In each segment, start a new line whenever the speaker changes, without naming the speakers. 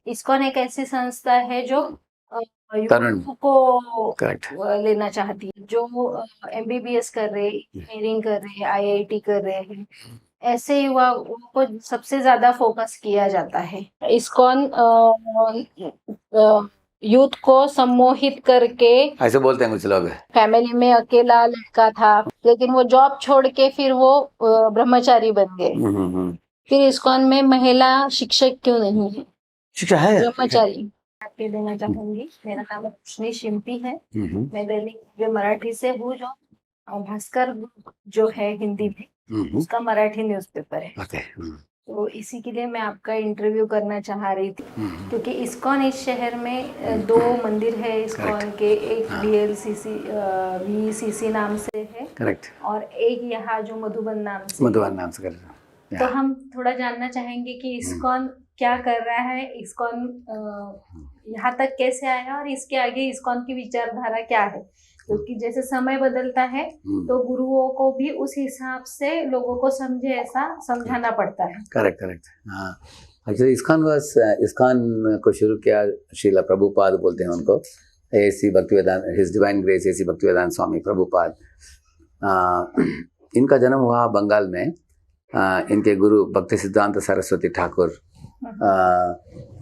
ISKCON एक ऐसी संस्था है जो
तरुण
युवाओं को
करेक्ट
लेना चाहती है, जो एमबीबीएस कर रहे, इंजीनियरिंग कर रहे, आईआईटी कर रहे हैं, ऐसे युवाओं को सबसे ज्यादा फोकस किया जाता है। इस्कॉन यूथ को सम्मोहित करके,
ऐसे बोलते हैं कुछ लोग।
फैमिली में अकेला लड़का था, लेकिन वो जॉब छोड़ के फिर वो ब्रह्मचारी बन गए। फिर इस्कॉन में महिला शिक्षक क्यों नहीं है,
शिक्षा है
ब्रह्मचारी। आपके देना चाहूंगी, मेरा नाम रोशनी शिंपी है। मैं दैनिक जो मराठी से हूँ, जो भास्कर जो है हिंदी में, उसका मराठी न्यूज़पेपर है।
ओके
तो इसी के लिए मैं आपका इंटरव्यू करना चाह रही थी, क्योंकि इस्कॉन इस शहर में दो मंदिर है इस्कॉन के, एक डीएलसीसी वीसीसी नाम से है,
करेक्ट,
और एक यहाँ जो मधुबन नाम से।
मधुबन नाम से कर
तो हम थोड़ा जानना चाहेंगे कि इस्कॉन क्या कर रहा है, इस्कॉन यहाँ तक कैसे आया, और इसके आगे इस्कॉन की विचारधारा क्या है, क्योंकि जैसे समय बदलता है तो गुरुओं को भी उस हिसाब से लोगों को समझे ऐसा समझाना पड़ता है।
Correct correct. हाँ, एक्चुअली इस्कॉन को शुरू किया श्रीला प्रभुपाद बोलते हैं उनको, A C Bhaktivedanta, his divine grace A C Bhaktivedanta Swami Prabhupada. इनका जन्म हुआ बंगाल में। इनके गुरु भक्ति सिद्धांत सरस्वती ठाकुर,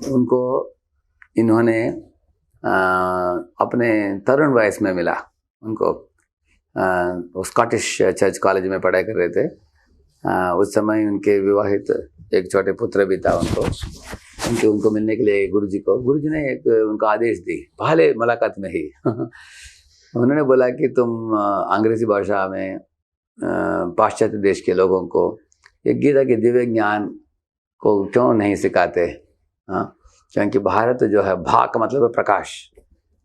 उनको इन्होंने अपने तरुण वयस में मिला उनको। वो स्कॉटिश चर्च कॉलेज में पढ़ाई कर रहे थे। उस समय उनके विवाहित एक छोटे पुत्र भी था उनको मिलने के लिए गुरुजी ने एक उनको आदेश दी, पहले मुलाकात में ही उन्होंने बोला कि तुम अंग्रेजी भाषा में पाश्चात्य देश के लोगों को एक गीता के दिव्य ज्ञान को क्यों नहीं सिखाते। क्योंकि भारत जो है, भा का मतलब है प्रकाश,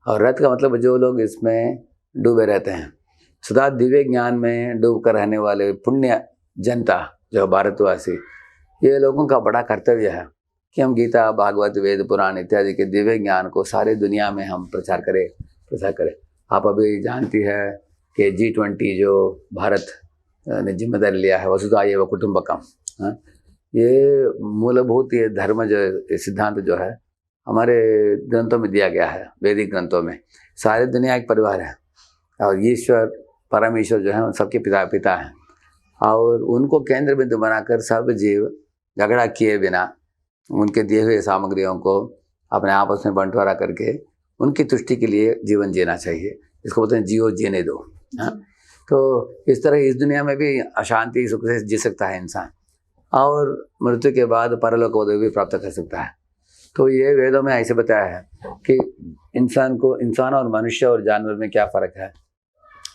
और रथ का मतलब जो लोग इसमें डूबे रहते हैं, सदा दिव्य ज्ञान में डूब कर रहने वाले पुण्य जनता जो भारतवासी, ये लोगों का बड़ा कर्तव्य है कि हम गीता, भागवत, वेद, पुराण इत्यादि के दिव्य ज्ञान को सारे दुनिया में हम प्रचार करें। आप अभी जानती है कि G20 जो भारत ने जिम्मेदारी लिया है, वसुधा एव कुटुंबकम, ये मूलभूत ये धर्म जो सिद्धांत जो है हमारे ग्रंथों में दिया गया है, वैदिक ग्रंथों में। सारी दुनिया एक परिवार है, और ईश्वर परम ईश्वर जो है उन सबके पिता हैं, और उनको केंद्र बिंदु बनाकर सब जीव झगड़ा किए बिना उनके दिए हुए सामग्रियों को अपने आपस में बंटवारा करके उनकी तुष्टि के लिए जीवन जीना चाहिए। इसको बोलते हैं जियो जीने दो। तो इस तरह इस दुनिया में भी अशांति सुख से जी सकता है इंसान, और मृत्यु के बाद परलोक भी प्राप्त कर सकता है। तो ये वेदों में ऐसे बताया है कि इंसान और मनुष्य और जानवर में क्या फ़र्क है।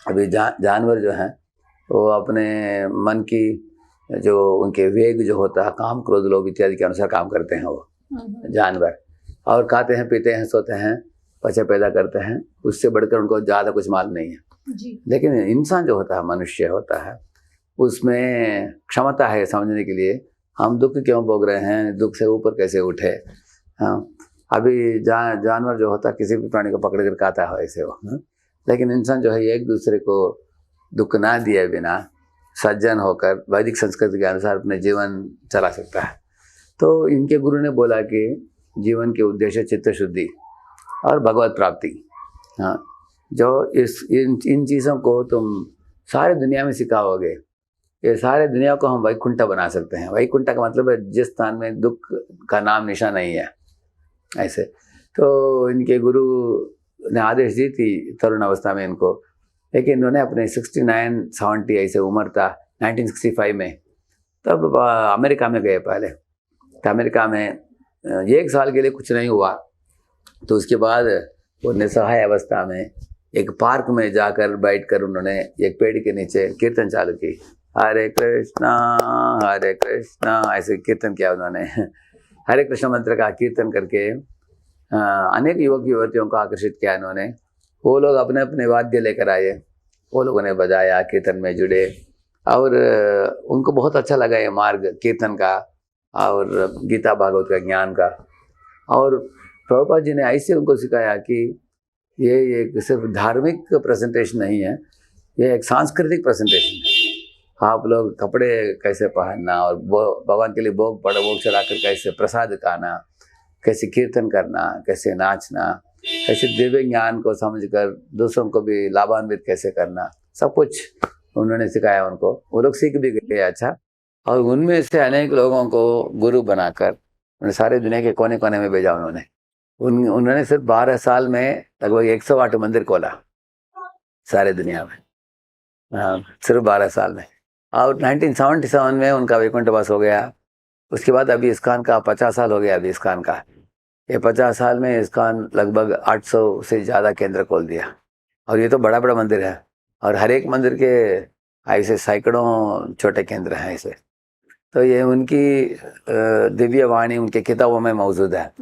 अभी जानवर जो हैं वो अपने मन की जो उनके वेग जो होता है, काम क्रोध लोभ इत्यादि के अनुसार काम करते हैं वो जानवर, और खाते हैं, पीते हैं, सोते हैं, बच्चे पैदा करते हैं, उससे बढ़कर उनको ज़्यादा कुछ मालूम नहीं है जी। लेकिन इंसान जो होता है, मनुष्य होता है, उसमें क्षमता है समझने के लिए हम दुख क्यों भोग रहे हैं, दुख से ऊपर कैसे उठे। हाँ, अभी जानवर जो होता है किसी भी प्राणी को पकड़ कर खाता है ऐसे वो, लेकिन इंसान जो है एक दूसरे को दुख ना दिए बिना सज्जन होकर वैदिक संस्कृति के अनुसार अपने जीवन चला सकता है। तो इनके गुरु ने बोला कि जीवन के उद्देश्य चित्त शुद्धि और भगवत प्राप्ति। हाँ, जो इन चीज़ों को तुम सारे दुनिया में सिखाओगे, ये सारे दुनिया को हम वैकुंठ बना सकते हैं। वैकुंठ का मतलब है जिस स्थान में दुख का नाम निशान नहीं है, ऐसे। तो इनके गुरु ने आदेश दी थी तरुण अवस्था में इनको, लेकिन इन्होंने अपने 69-70 ऐसे उम्र था 1965 में, तब अमेरिका में गए पहले। तो अमेरिका में 1 साल के लिए कुछ नहीं हुआ, तो उसके बाद वो निसहाय अवस्था में एक पार्क में जाकर बैठकर उन्होंने एक पेड़ के नीचे कीर्तन चालू की, हरे कृष्णा ऐसे कीर्तन किया उन्होंने। हरे कृष्ण मंत्र का कीर्तन करके अनेक युवक युवतियों को आकर्षित किया इन्होंने। वो लोग अपने अपने वाद्य लेकर आए, वो लोगों ने बजाया, कीर्तन में जुड़े, और उनको बहुत अच्छा लगा ये मार्ग कीर्तन का और गीता भागवत का ज्ञान का। और प्रभुपाद जी ने ऐसे उनको सिखाया कि ये एक सिर्फ धार्मिक प्रेजेंटेशन नहीं है, ये एक सांस्कृतिक प्रेजेंटेशन है। आप लोग कपड़े कैसे पहनना, और भगवान के लिए भोग चढ़ाकर कैसे प्रसाद खाना, कैसे कीर्तन करना, कैसे नाचना, कैसे दिव्य ज्ञान को समझकर दूसरों को भी लाभान्वित कैसे करना, सब कुछ उन्होंने सिखाया उनको। वो लोग सीख भी गए अच्छा, और उनमें से अनेक लोगों को गुरु बनाकर उन्हें सारे दुनिया के कोने कोने में भेजा उन्होंने। उन्होंने सिर्फ 12 साल में लगभग 108 मंदिर खोला सारे दुनिया में। हाँ, सिर्फ 12 साल में। और 1977 में उनका वैकुंठवास हो गया। उसके बाद अभी इस्कॉन का 50 साल हो गया। अभी इस्कॉन का ये 50 साल में इस्कॉन लगभग 800 से ज़्यादा केंद्र खोल दिया। और ये तो बड़ा बड़ा मंदिर है, और हर एक मंदिर के ऐसे सैकड़ों छोटे केंद्र हैं ऐसे। तो ये उनकी दिव्य वाणी उनके किताबों में मौजूद है।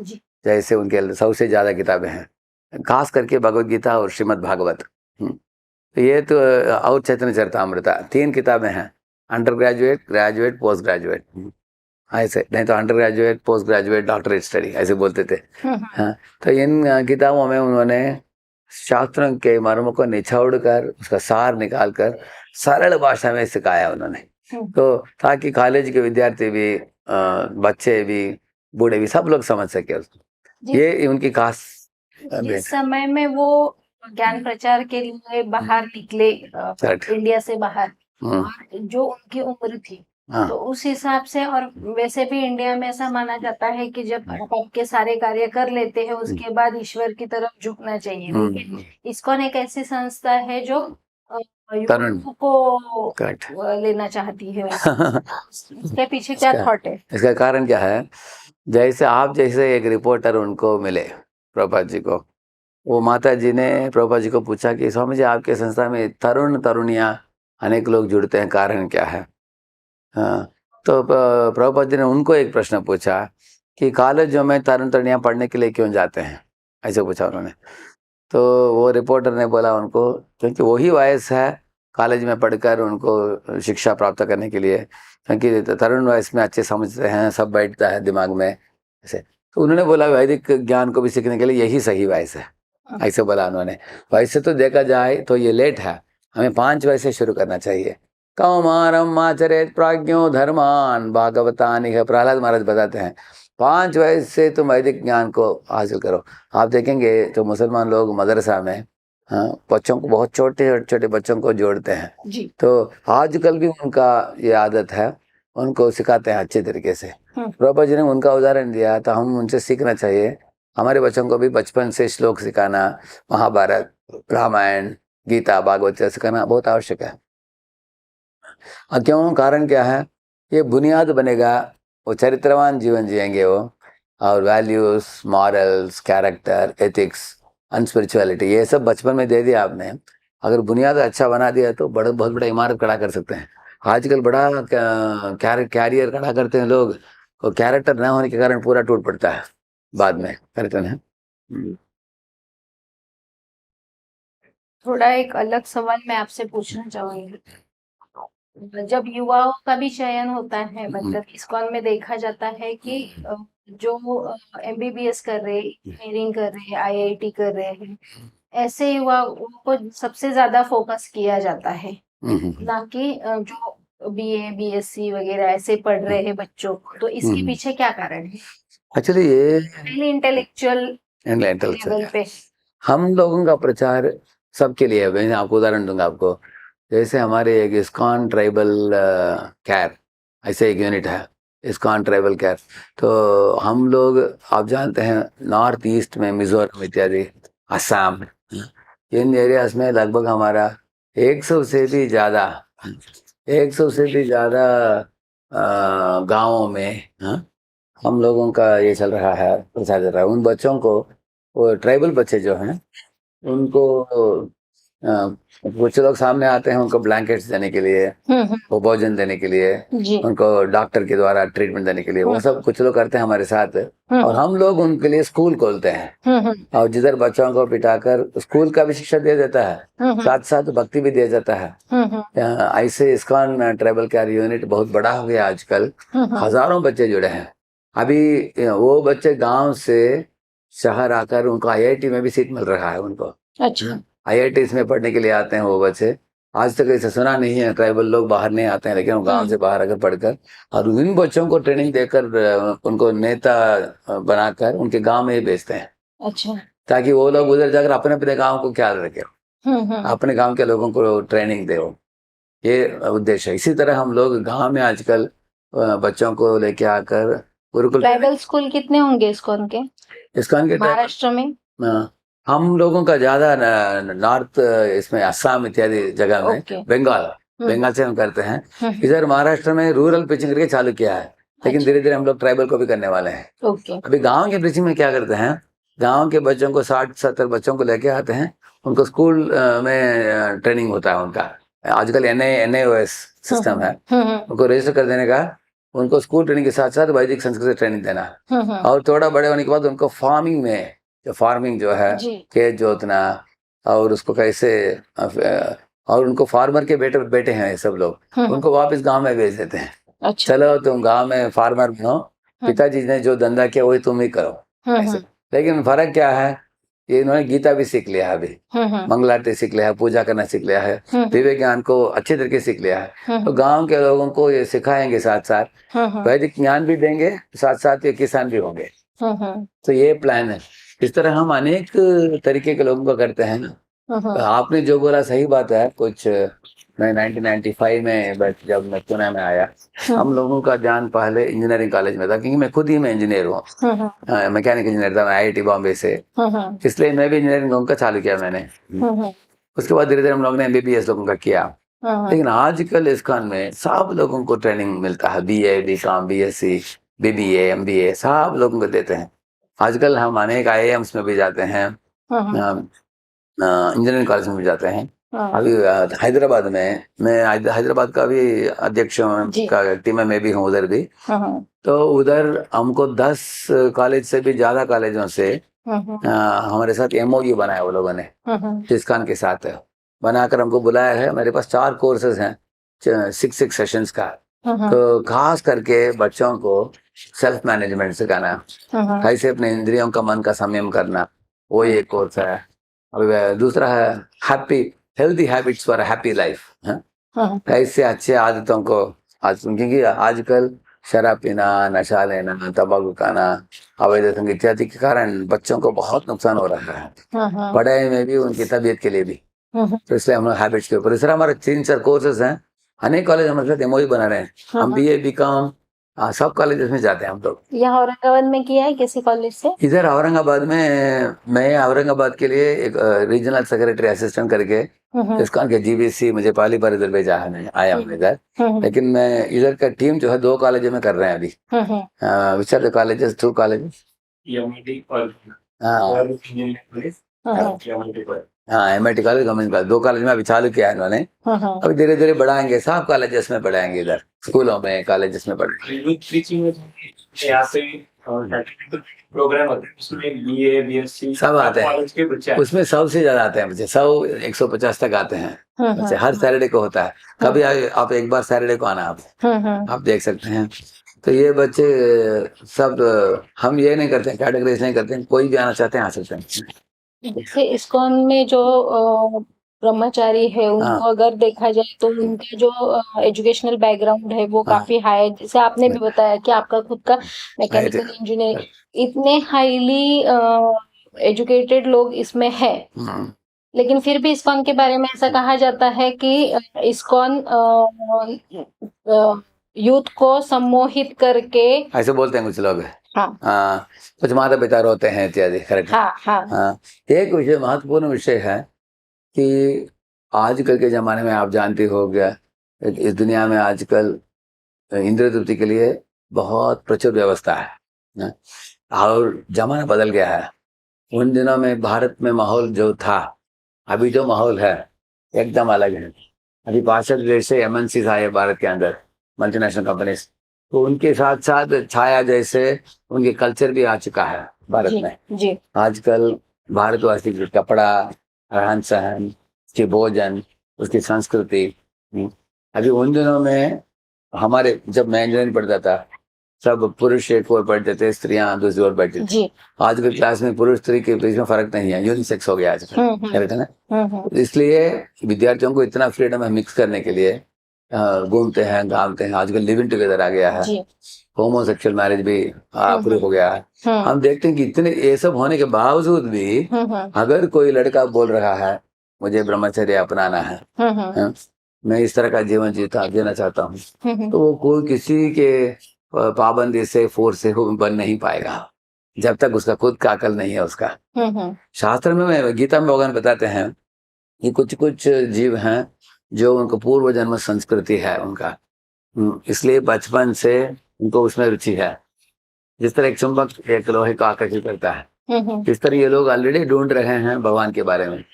जैसे उनके 100 से ज़्यादा किताबें हैं, खास करके भगवद गीता और श्रीमद् भागवत। तो ये तो और चैतन्य चरितामृत 3 किताबें हैं, under graduate, graduate, post graduate ऐसे, नहीं तो under graduate, post graduate, doctorate study ऐसे बोलते थे। हाँ, तो इन किताबों में उन्होंने शास्त्रों के मर्म को निचोड़ कर उसका सार निकाल कर सरल भाषा में सिखाया उन्होंने, तो ताकि कॉलेज के विद्यार्थी भी, बच्चे भी, बूढ़े भी, सब लोग समझ सके उसको। ये उनकी खास
जिस समय में वो ज्ञान प्रचार के लिए बाहर निकले, इंडिया से बाहर, जो उनकी उम्र थी, तो उस हिसाब से, और वैसे भी इंडिया में ऐसा माना जाता है कि जब आप आपके सारे कार्य कर लेते हैं उसके बाद ईश्वर की तरफ झुकना चाहिए। लेकिन इस्कॉन एक ऐसी संस्था है जो युवाओं को लेना चाहती है। इसके पीछे क्या थॉट है?
इसका कारण क्या है? जैसे आप जैसे एक रिपोर्टर उनको मिले प्रभुपाद जी को, वो माता जी ने प्रभुपाद जी को पूछा कि स्वामी जी आपके संस्था में तरुण तरुणियाँ अनेक लोग जुड़ते हैं, कारण क्या है? हाँ, तो प्रभुपाद जी ने उनको एक प्रश्न पूछा कि कॉलेजों में तरुण तरुणियाँ पढ़ने के लिए क्यों जाते हैं, ऐसे पूछा उन्होंने। तो वो रिपोर्टर ने बोला उनको, क्योंकि वही वयस है कॉलेज में पढ़कर उनको शिक्षा प्राप्त करने के लिए, क्योंकि तरुण वयस में अच्छे समझते हैं, सब बैठता है दिमाग में ऐसे। तो उन्होंने बोला वैदिक ज्ञान को भी सीखने के लिए यही सही वयस है, ऐसे बोला उन्होंने। वैसे तो देखा जाए तो ये लेट है, हमें 5 वयस से शुरू करना चाहिए। कौमारम आचरेत प्राज्ञो धर्मान भागवतानि है, प्रहलाद महाराज बताते हैं 5 वयस से तुम वैदिक ज्ञान को हासिल करो। आप देखेंगे तो मुसलमान लोग मदरसा में, हाँ, बच्चों को, बहुत छोटे छोटे बच्चों को जोड़ते हैं जी। तो आजकल भी उनका ये आदत है, उनको सिखाते हैं अच्छे तरीके से। प्रभुपाद जी ने उनका उदाहरण दिया, तो हम उनसे सीखना चाहिए। हमारे बच्चों को भी बचपन से श्लोक सिखाना, महाभारत, रामायण, गीता, भागवत सिखाना बहुत आवश्यक है। क्यों? कारण क्या है? ये बुनियाद बनेगा, वो चरित्रवान जीवन जिएंगे वो, और values, morals, character, ethics and spirituality, ये सब बचपन में दे दिया आपने। अगर बुनियाद अच्छा बना दिया तो बहुत बड़ा इमारत खड़ा कर सकते हैं। आजकल बड़ा कैरियर खड़ा करते हैं लोग, और कैरेक्टर ना होने के कारण पूरा टूट पड़ता है बाद में। कैरेक्टर है।
थोड़ा एक अलग सवाल मैं आपसे पूछना चाहूंगी। जब युवाओं का भी चयन होता है, मतलब इस्कॉन में देखा जाता है कि जो MBBS कर रहे, इंजीनियरिंग कर रहे, IIT कर रहे हैं, ऐसे युवाओं को सबसे ज्यादा फोकस किया जाता है, ना कि जो BA BSc वगैरह ऐसे पढ़ रहे हैं बच्चों। तो इसके पीछे क्या कारण है?
एक्चुअली ये
इंटेलेक्चुअल लेवल पे
हम लोगों का प्रचार सबके लिए है। मैं आपको उदाहरण दूंगा आपको, जैसे हमारे एक इस्कॉन ट्राइबल केयर, ऐसे एक यूनिट है इस्कॉन ट्राइबल केयर। तो हम लोग, आप जानते हैं, नॉर्थ ईस्ट में मिजोरम इत्यादि, असम, इन एरियाज में लगभग हमारा 100 से भी ज़्यादा गाँवों में हम लोगों का ये चल रहा है, प्रचार चल रहा है। उन बच्चों को, वो ट्राइबल बच्चे जो हैं, उनको कुछ लोग सामने आते हैं उनको ब्लैंकेट्स देने के लिए, वो भोजन देने के लिए, उनको डॉक्टर के द्वारा ट्रीटमेंट देने के लिए, वो सब कुछ लोग करते हैं हमारे साथ। और हम लोग उनके लिए स्कूल खोलते हैं, और जिधर बच्चों को बिठाकर स्कूल का भी शिक्षा दिया जाता है, साथ साथ भक्ति भी दिया जाता है। ऐसे इस्कॉन ट्राइबल केयर यूनिट बहुत बड़ा हो गया आजकल, हजारों बच्चे जुड़े हैं। अभी वो बच्चे गाँव से शहर आकर उनको IIT में भी सीट मिल रहा है उनको। अच्छा, IITs में पढ़ने के लिए आते हैं वो बच्चे, आज तक ऐसा सुना नहीं है ट्राइबल लोग बाहर नहीं आते हैं, लेकिन वो गांव से बाहर आकर पढ़कर और उन बच्चों को ट्रेनिंग देकर उनको नेता बनाकर उनके गांव में ही भेजते हैं,
अच्छा।
ताकि वो लोग उधर जाकर अपने अपने गांव को ख्याल रखे, अपने गांव के लोगों को ट्रेनिंग दे। ये उद्देश्य है। इसी तरह हम लोग गांव में आजकल बच्चों को लेके आकर गुरुकुल।
ट्राइबल स्कूल कितने होंगे इस्कॉन के महाराष्ट्र में?
हम लोगों का ज्यादा नॉर्थ इसमें असम इत्यादि जगह में, बंगाल से हम करते हैं। इधर महाराष्ट्र में रूरल पिचिंग करके चालू किया है, लेकिन धीरे धीरे हम लोग ट्राइबल को भी करने वाले हैं। अभी गांव के पिचिंग में क्या करते हैं, गांव के बच्चों को 60-70 बच्चों को लेके आते हैं, उनको स्कूल में ट्रेनिंग होता है उनका। आजकल NAOS सिस्टम है, उनको रजिस्टर कर देने का, उनको स्कूल ट्रेनिंग के साथ साथ वैदिक संस्कृत ट्रेनिंग देना, और थोड़ा बड़े होने के बाद उनको फार्मिंग जो है, खेत जोतना और उसको कैसे, और उनको फार्मर के बेटे हैं ये सब लोग, उनको वापस गांव में भेज देते हैं। अच्छा। चलो तुम गांव में फार्मर बनो, पिताजी ने जो धंधा किया वही तुम ही करो ऐसे। लेकिन फर्क क्या है, ये इन्होंने गीता भी सीख लिया है, अभी मंगलारती सीख लिया है, पूजा करना सीख लिया है, दिव्य ज्ञान को अच्छे तरीके सीख लिया है। तो गांव के लोगों को ये सिखाएंगे, साथ साथ वैदिक ज्ञान भी देंगे, साथ साथ ये किसान भी होंगे। तो ये प्लान है। इस तरह हम अनेक तरीके के लोगों को करते हैं ना। आपने जो बोला सही बात है। कुछ मैं 1995 में जब मैं पुणे में आया, हम लोगों का ध्यान पहले इंजीनियरिंग कॉलेज में था, क्योंकि मैं खुद ही मैं इंजीनियर हूँ, मैकेनिकल इंजीनियर था, मैं IIT बॉम्बे से, इसलिए मैं भी इंजीनियरिंग का चालू किया मैंने। उसके बाद धीरे धीरे हम लोगों ने MBBS लोगों का किया। लेकिन आजकल इस्कॉन में सब लोगों को ट्रेनिंग मिलता है, BA, BCom, BSc, BBA, MBA सब लोगों को देते हैं। आजकल हम अनेक IIMs में भी जाते हैं, इंजीनियरिंग कॉलेज में भी जाते हैं। अभी हैदराबाद में, मैं हैदराबाद का भी अध्यक्ष का टीम में भी हूँ उधर भी। तो उधर हमको 10 कॉलेज से भी ज्यादा कॉलेजों से हमारे साथ MOU बनाया वो लोगों ने, इस्कॉन के साथ बनाकर हमको बुलाया है। मेरे पास 4 कोर्सेज हैं, 6 सेशंस का। तो खास करके बच्चों को सेल्फ मैनेजमेंट सिखाना, कैसे अपने इंद्रियों का, मन का संयम करना, वो एक कोर्स है। और दूसरा है healthy habits for happy life, कैसे अच्छे आदतों को, क्योंकि आजकल शराब पीना, नशा लेना, तंबाकू खाना, अवैध संगीत इत्यादि के कारण बच्चों को बहुत नुकसान हो रहा है, पढ़ाई में भी, उनकी तबीयत के लिए भी। तो इसलिए हम लोग हैबिट्स के ऊपर, इस तरह हमारे 3-4 कोर्सेज हैं। अनेक कॉलेज हमारे साथ MOU बना रहे हैं, हम BA, BCom सब कॉलेजेस में जाते हैं हम लोग। यहाँ
औरंगाबाद में किया है किसी कॉलेज से?
इधर औरंगाबाद में मैं औरंगाबाद के लिए एक रीजनल सेक्रेटरी असिस्टेंट करके इस्कॉन के GBC मुझे पहली बार इधर भेजा है, मैं आया हूँ इधर। लेकिन मैं इधर का टीम जो है 2 कॉलेज में कर रहे हैं अभी। Which are the colleges? 2 colleges, MIT college, government college, 2 college में अभी चालू किया है इन्होंने। अभी धीरे धीरे बढ़ाएंगे, सब कॉलेजेस में बढ़ाएंगे, इधर स्कूलों में, कॉलेजेस में बढ़ाएंगे। प्रोग्राम होते हैं उसमें BA, BSc सब आते हैं, उसमें 100 से ज्यादा आते हैं बच्चे, 100-150 तक आते हैं बच्चे। हर सैटरडे को होता है, कभी आप एक बार सैटरडे को आना, आप देख सकते हैं। तो ये बच्चे सब, हम ये नहीं करते हैं, कैटेगराइज नहीं करते हैं, कोई भी आना चाहते हैं आ सकते हैं।
जैसे इस्कॉन में जो ब्रह्मचारी है, उनको अगर देखा जाए तो उनका जो एजुकेशनल बैकग्राउंड है वो काफी हाई है। जैसे आपने भी बताया कि आपका खुद का मैकेनिकल इंजीनियर, इतने हाईली एजुकेटेड लोग इसमें है, लेकिन फिर भी इस्कॉन के बारे में ऐसा कहा जाता है कि इस्कॉन यूथ को सम्मोहित करके,
ऐसे बोलते हैं कुछ लोग। कुछ माता पिता रोते हैं इत्यादि, करेक्ट। एक विषय, महत्वपूर्ण विषय है कि आजकल के ज़माने में आप जानते हो गया, इस दुनिया में आजकल इंद्रिय तृप्ति के लिए बहुत प्रचुर व्यवस्था है, और ज़माना बदल गया है। उन दिनों में भारत में माहौल जो था, अभी जो माहौल है एकदम अलग है। अभी 65 देश से MNCs आए भारत के अंदर, मल्टीनेशनल कंपनीज, तो उनके साथ साथ छाया जैसे उनके कल्चर भी आ चुका है भारत में। आजकल भारतवासी के कपड़ा, रहन सहन, उसकी भोजन, उसकी संस्कृति। अभी उन दिनों में हमारे, जब मैं इंजीनियरिंग पढ़ता था, सब पुरुष एक ओर बैठते थे, स्त्रियां दूसरी ओर बैठती थी।
जी।
आज के क्लास में पुरुष स्त्री के बीच में फर्क नहीं है, यूनिसेक्स हो गया आजकल, है ना। इसलिए विद्यार्थियों को इतना फ्रीडम है मिक्स करने के लिए, घूमते हैं घामते हैं। आजकल लिविंग टुगेदर आ गया है, होमोसेक्सुअल मैरिज भी अप्रूव हो गया है। हम देखते हैं कि इतने ये सब होने के बावजूद भी अगर कोई लड़का बोल रहा है मुझे ब्रह्मचर्य अपनाना है, मैं इस तरह का जीवन जीना चाहता हूँ, तो वो कोई किसी के पाबंदी से, फोर्स से बन नहीं पाएगा जब तक उसका खुद का अकल नहीं है उसका। शास्त्र में, गीता में भगवान बताते हैं कि कुछ कुछ जीव हैं जो उनको पूर्व जन्म संस्कृति है उनका, इसलिए बचपन से उनको उसमें रुचि है। जिस तरह एक चुंबक एक लोहे को आकर्षित करता है, इस तरह ये लोग ऑलरेडी ढूंढ रहे हैं भगवान के बारे में,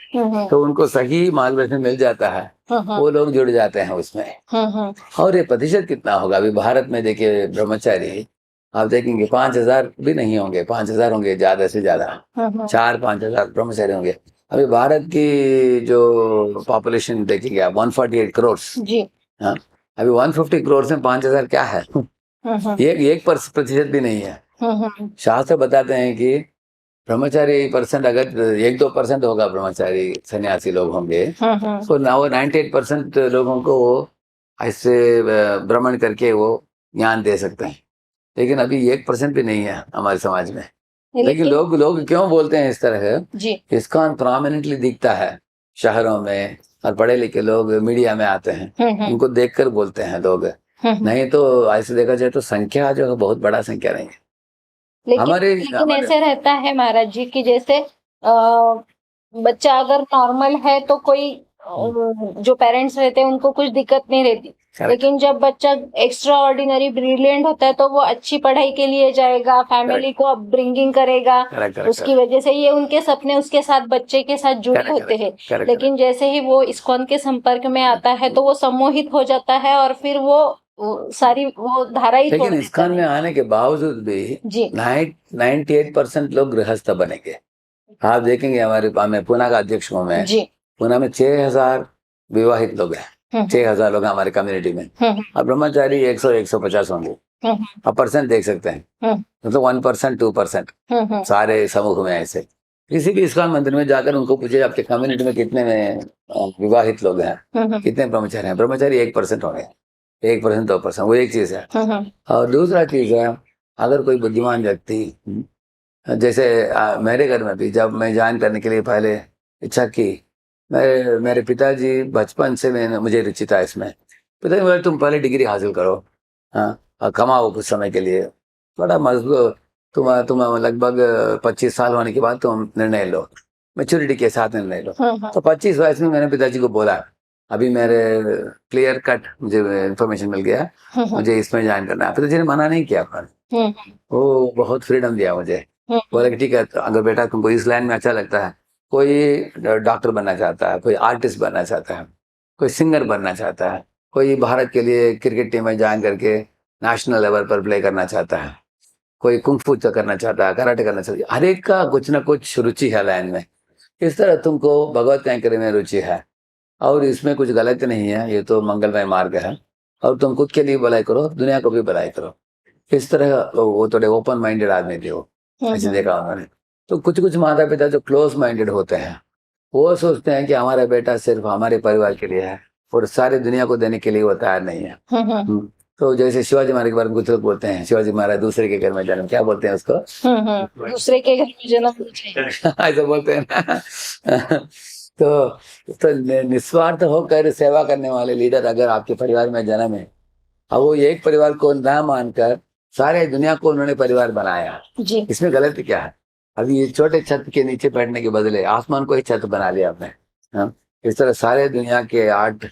तो उनको सही मार्गदर्शन मिल जाता है, वो लोग जुड़ जाते हैं उसमें। और ये प्रतिशत कितना होगा? अभी भारत में देखिए ब्रह्मचारी आप देखेंगे 5,000 भी नहीं होंगे, 5,000 होंगे ज्यादा से ज्यादा, 4-5 हजार ब्रह्मचारी होंगे। अभी भारत की जो पॉपुलेशन देखिए आप 148 करोड़, हाँ, अभी 150 करोड़ में 5,000 क्या है? एक प्रतिशत भी नहीं है। शास्त्र बताते हैं कि ब्रह्मचारी परसेंट अगर 1-2% होगा, ब्रह्मचारी सन्यासी लोग होंगे, तो ना वो 98% लोगों को वो ऐसे भ्रमण करके वो ज्ञान दे सकते हैं। लेकिन अभी 1% भी नहीं है हमारे समाज में। लेकिन लोग क्यों बोलते हैं इस तरह? इस्कॉन प्रोमिनेंटली दिखता है शहरों में, और पढ़े लिखे लोग मीडिया में आते हैं, उनको देखकर बोलते हैं लोग। नहीं तो ऐसे देखा जाए तो संख्या जो है बहुत बड़ा संख्या नहीं है।
लेकिन ऐसे रहता है महाराज जी की जैसे बच्चा अगर नॉर्मल है तो कोई जो पेरेंट्स रहते हैं उनको कुछ दिक्कत नहीं रहती, लेकिन जब बच्चा एक्स्ट्रा ऑर्डिनरी ब्रिलियंट होता है तो वो अच्छी पढ़ाई के लिए जाएगा, फैमिली को अपब्रिंगिंग करेगा, उसकी वजह से ये उनके सपने उसके साथ बच्चे के साथ जुड़े होते हैं। लेकिन जैसे ही वो इस्कॉन के संपर्क में आता है तो वो सम्मोहित हो जाता है और फिर वो सारी वो धारा ही।
लेकिन इस्कॉन में आने के बावजूद भी 98% लोग गृहस्थ बनेंगे। आप देखेंगे हमारे पुणे का अध्यक्ष हूँ मैं, पुणे में 6,000 विवाहित लोग हैं, 6,000 लोग हमारे कम्युनिटी में, और ब्रह्मचारी 100-150 होंगे। आप परसेंट देख सकते हैं, मतलब 1%, 2% सारे समूह में ऐसे। किसी भी इस्कॉन मंदिर में जाकर उनको पूछिए आपके कम्युनिटी में कितने में विवाहित लोग हैं, कितने ब्रह्मचारी हैं? ब्रह्मचारी 1% होंगे, 1%, 2%, वो एक चीज है। और दूसरा चीज है, अगर कोई बुद्धिमान व्यक्ति, जैसे मेरे घर में भी जब मैं ज्वाइन करने के लिए पहले इच्छा की, मेरे पिताजी बचपन से मुझे रुचि था इसमें। पिताजी बोले तुम पहले डिग्री हासिल करो, हाँ, कमाओ कुछ समय के लिए, बड़ा मजबूत, तुम लगभग 25 साल होने के बाद तुम निर्णय लो, मैच्योरिटी के साथ निर्णय लो। तो 25 वयस में मैंने पिताजी को बोला, अभी मेरे क्लियर कट मुझे इन्फॉर्मेशन मिल गया, मुझे इसमें ज्वाइन करना है। पिताजी ने मना नहीं किया, वो बहुत फ्रीडम दिया मुझे। बोले ठीक है, अगर बेटा तुमको इस लाइन में अच्छा लगता है, कोई डॉक्टर बनना चाहता है, कोई आर्टिस्ट बनना चाहता है, कोई सिंगर बनना चाहता है, कोई भारत के लिए क्रिकेट टीम में ज्वाइन करके नेशनल लेवल पर प्ले करना चाहता है, कोई कुंफू करना चाहता है, कराटे करना चाहता है, हर एक का कुछ ना कुछ रुचि है लाइन में। इस तरह तुमको भगवत कैंकरी में रुचि है और इसमें कुछ गलत नहीं है, ये तो मंगलमय मार्ग है, और तुम खुद के लिए भलाई करो, दुनिया को भी भलाई करो। इस तरह वो थोड़े ओपन माइंडेड आदमी थे वो, ऐसे देखा उन्होंने। तो कुछ माता पिता जो क्लोज माइंडेड होते हैं, वो सोचते हैं कि हमारा बेटा सिर्फ हमारे परिवार के लिए है और सारी दुनिया को देने के लिए वो तैयार नहीं है। तो जैसे शिवाजी महाराज के बारे में कुछ लोग बोलते हैं, शिवाजी महाराज दूसरे के घर में जन्म, क्या बोलते हैं उसको?
दूसरे के घर में जन्म
ऐसा बोलते हैं ना। तो निस्वार्थ होकर सेवा करने वाले लीडर अगर आपके परिवार में जन्म है, और वो एक परिवार को ना मानकर सारे दुनिया को उन्होंने परिवार बनाया, इसमें गलत क्या है? अभी ये छोटे छत के नीचे बैठने के बदले आसमान को ही छत बना लिया आपने। इस तरह सारे दुनिया के 8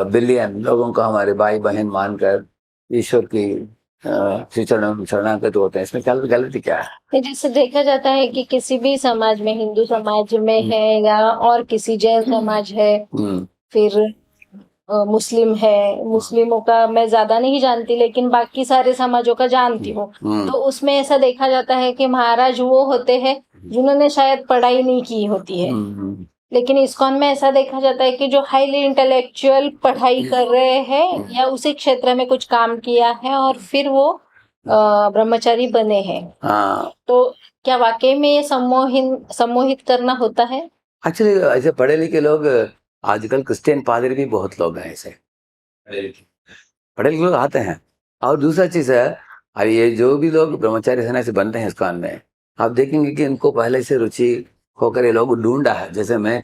बिलियन लोगों को हमारे भाई बहन मानकर ईश्वर की शरणागत होते हैं, इसमें गलती क्या है?
जैसे देखा जाता है कि किसी भी समाज में, हिंदू समाज में है या और किसी जैन समाज है, फिर मुस्लिम है, मुस्लिमों का मैं ज्यादा नहीं जानती लेकिन बाकी सारे समाजों का जानती हूँ। तो उसमें ऐसा देखा जाता है कि महाराज वो होते हैं जिन्होंने शायद पढ़ाई नहीं की होती है, लेकिन इस्कॉन में ऐसा देखा जाता है कि जो हाईली इंटेलेक्चुअल पढ़ाई कर रहे हैं या उसी क्षेत्र में कुछ काम किया है और फिर वो ब्रह्मचारी बने हैं,
हाँ
तो क्या वाकई में ये सम्मोहित करना होता है?
एक्चुअली ऐसे पढ़े लिखे लोग आजकल क्रिश्चियन पादरी भी बहुत लोग हैं ऐसे पढ़े लिखे लोग आते हैं। और दूसरा चीज है, अब ये जो भी लोग ब्रह्मचारी सेना से बनते हैं इस्कॉन में, आप देखेंगे कि इनको पहले से रुचि होकर ये लोग ढूंढा है। जैसे मैं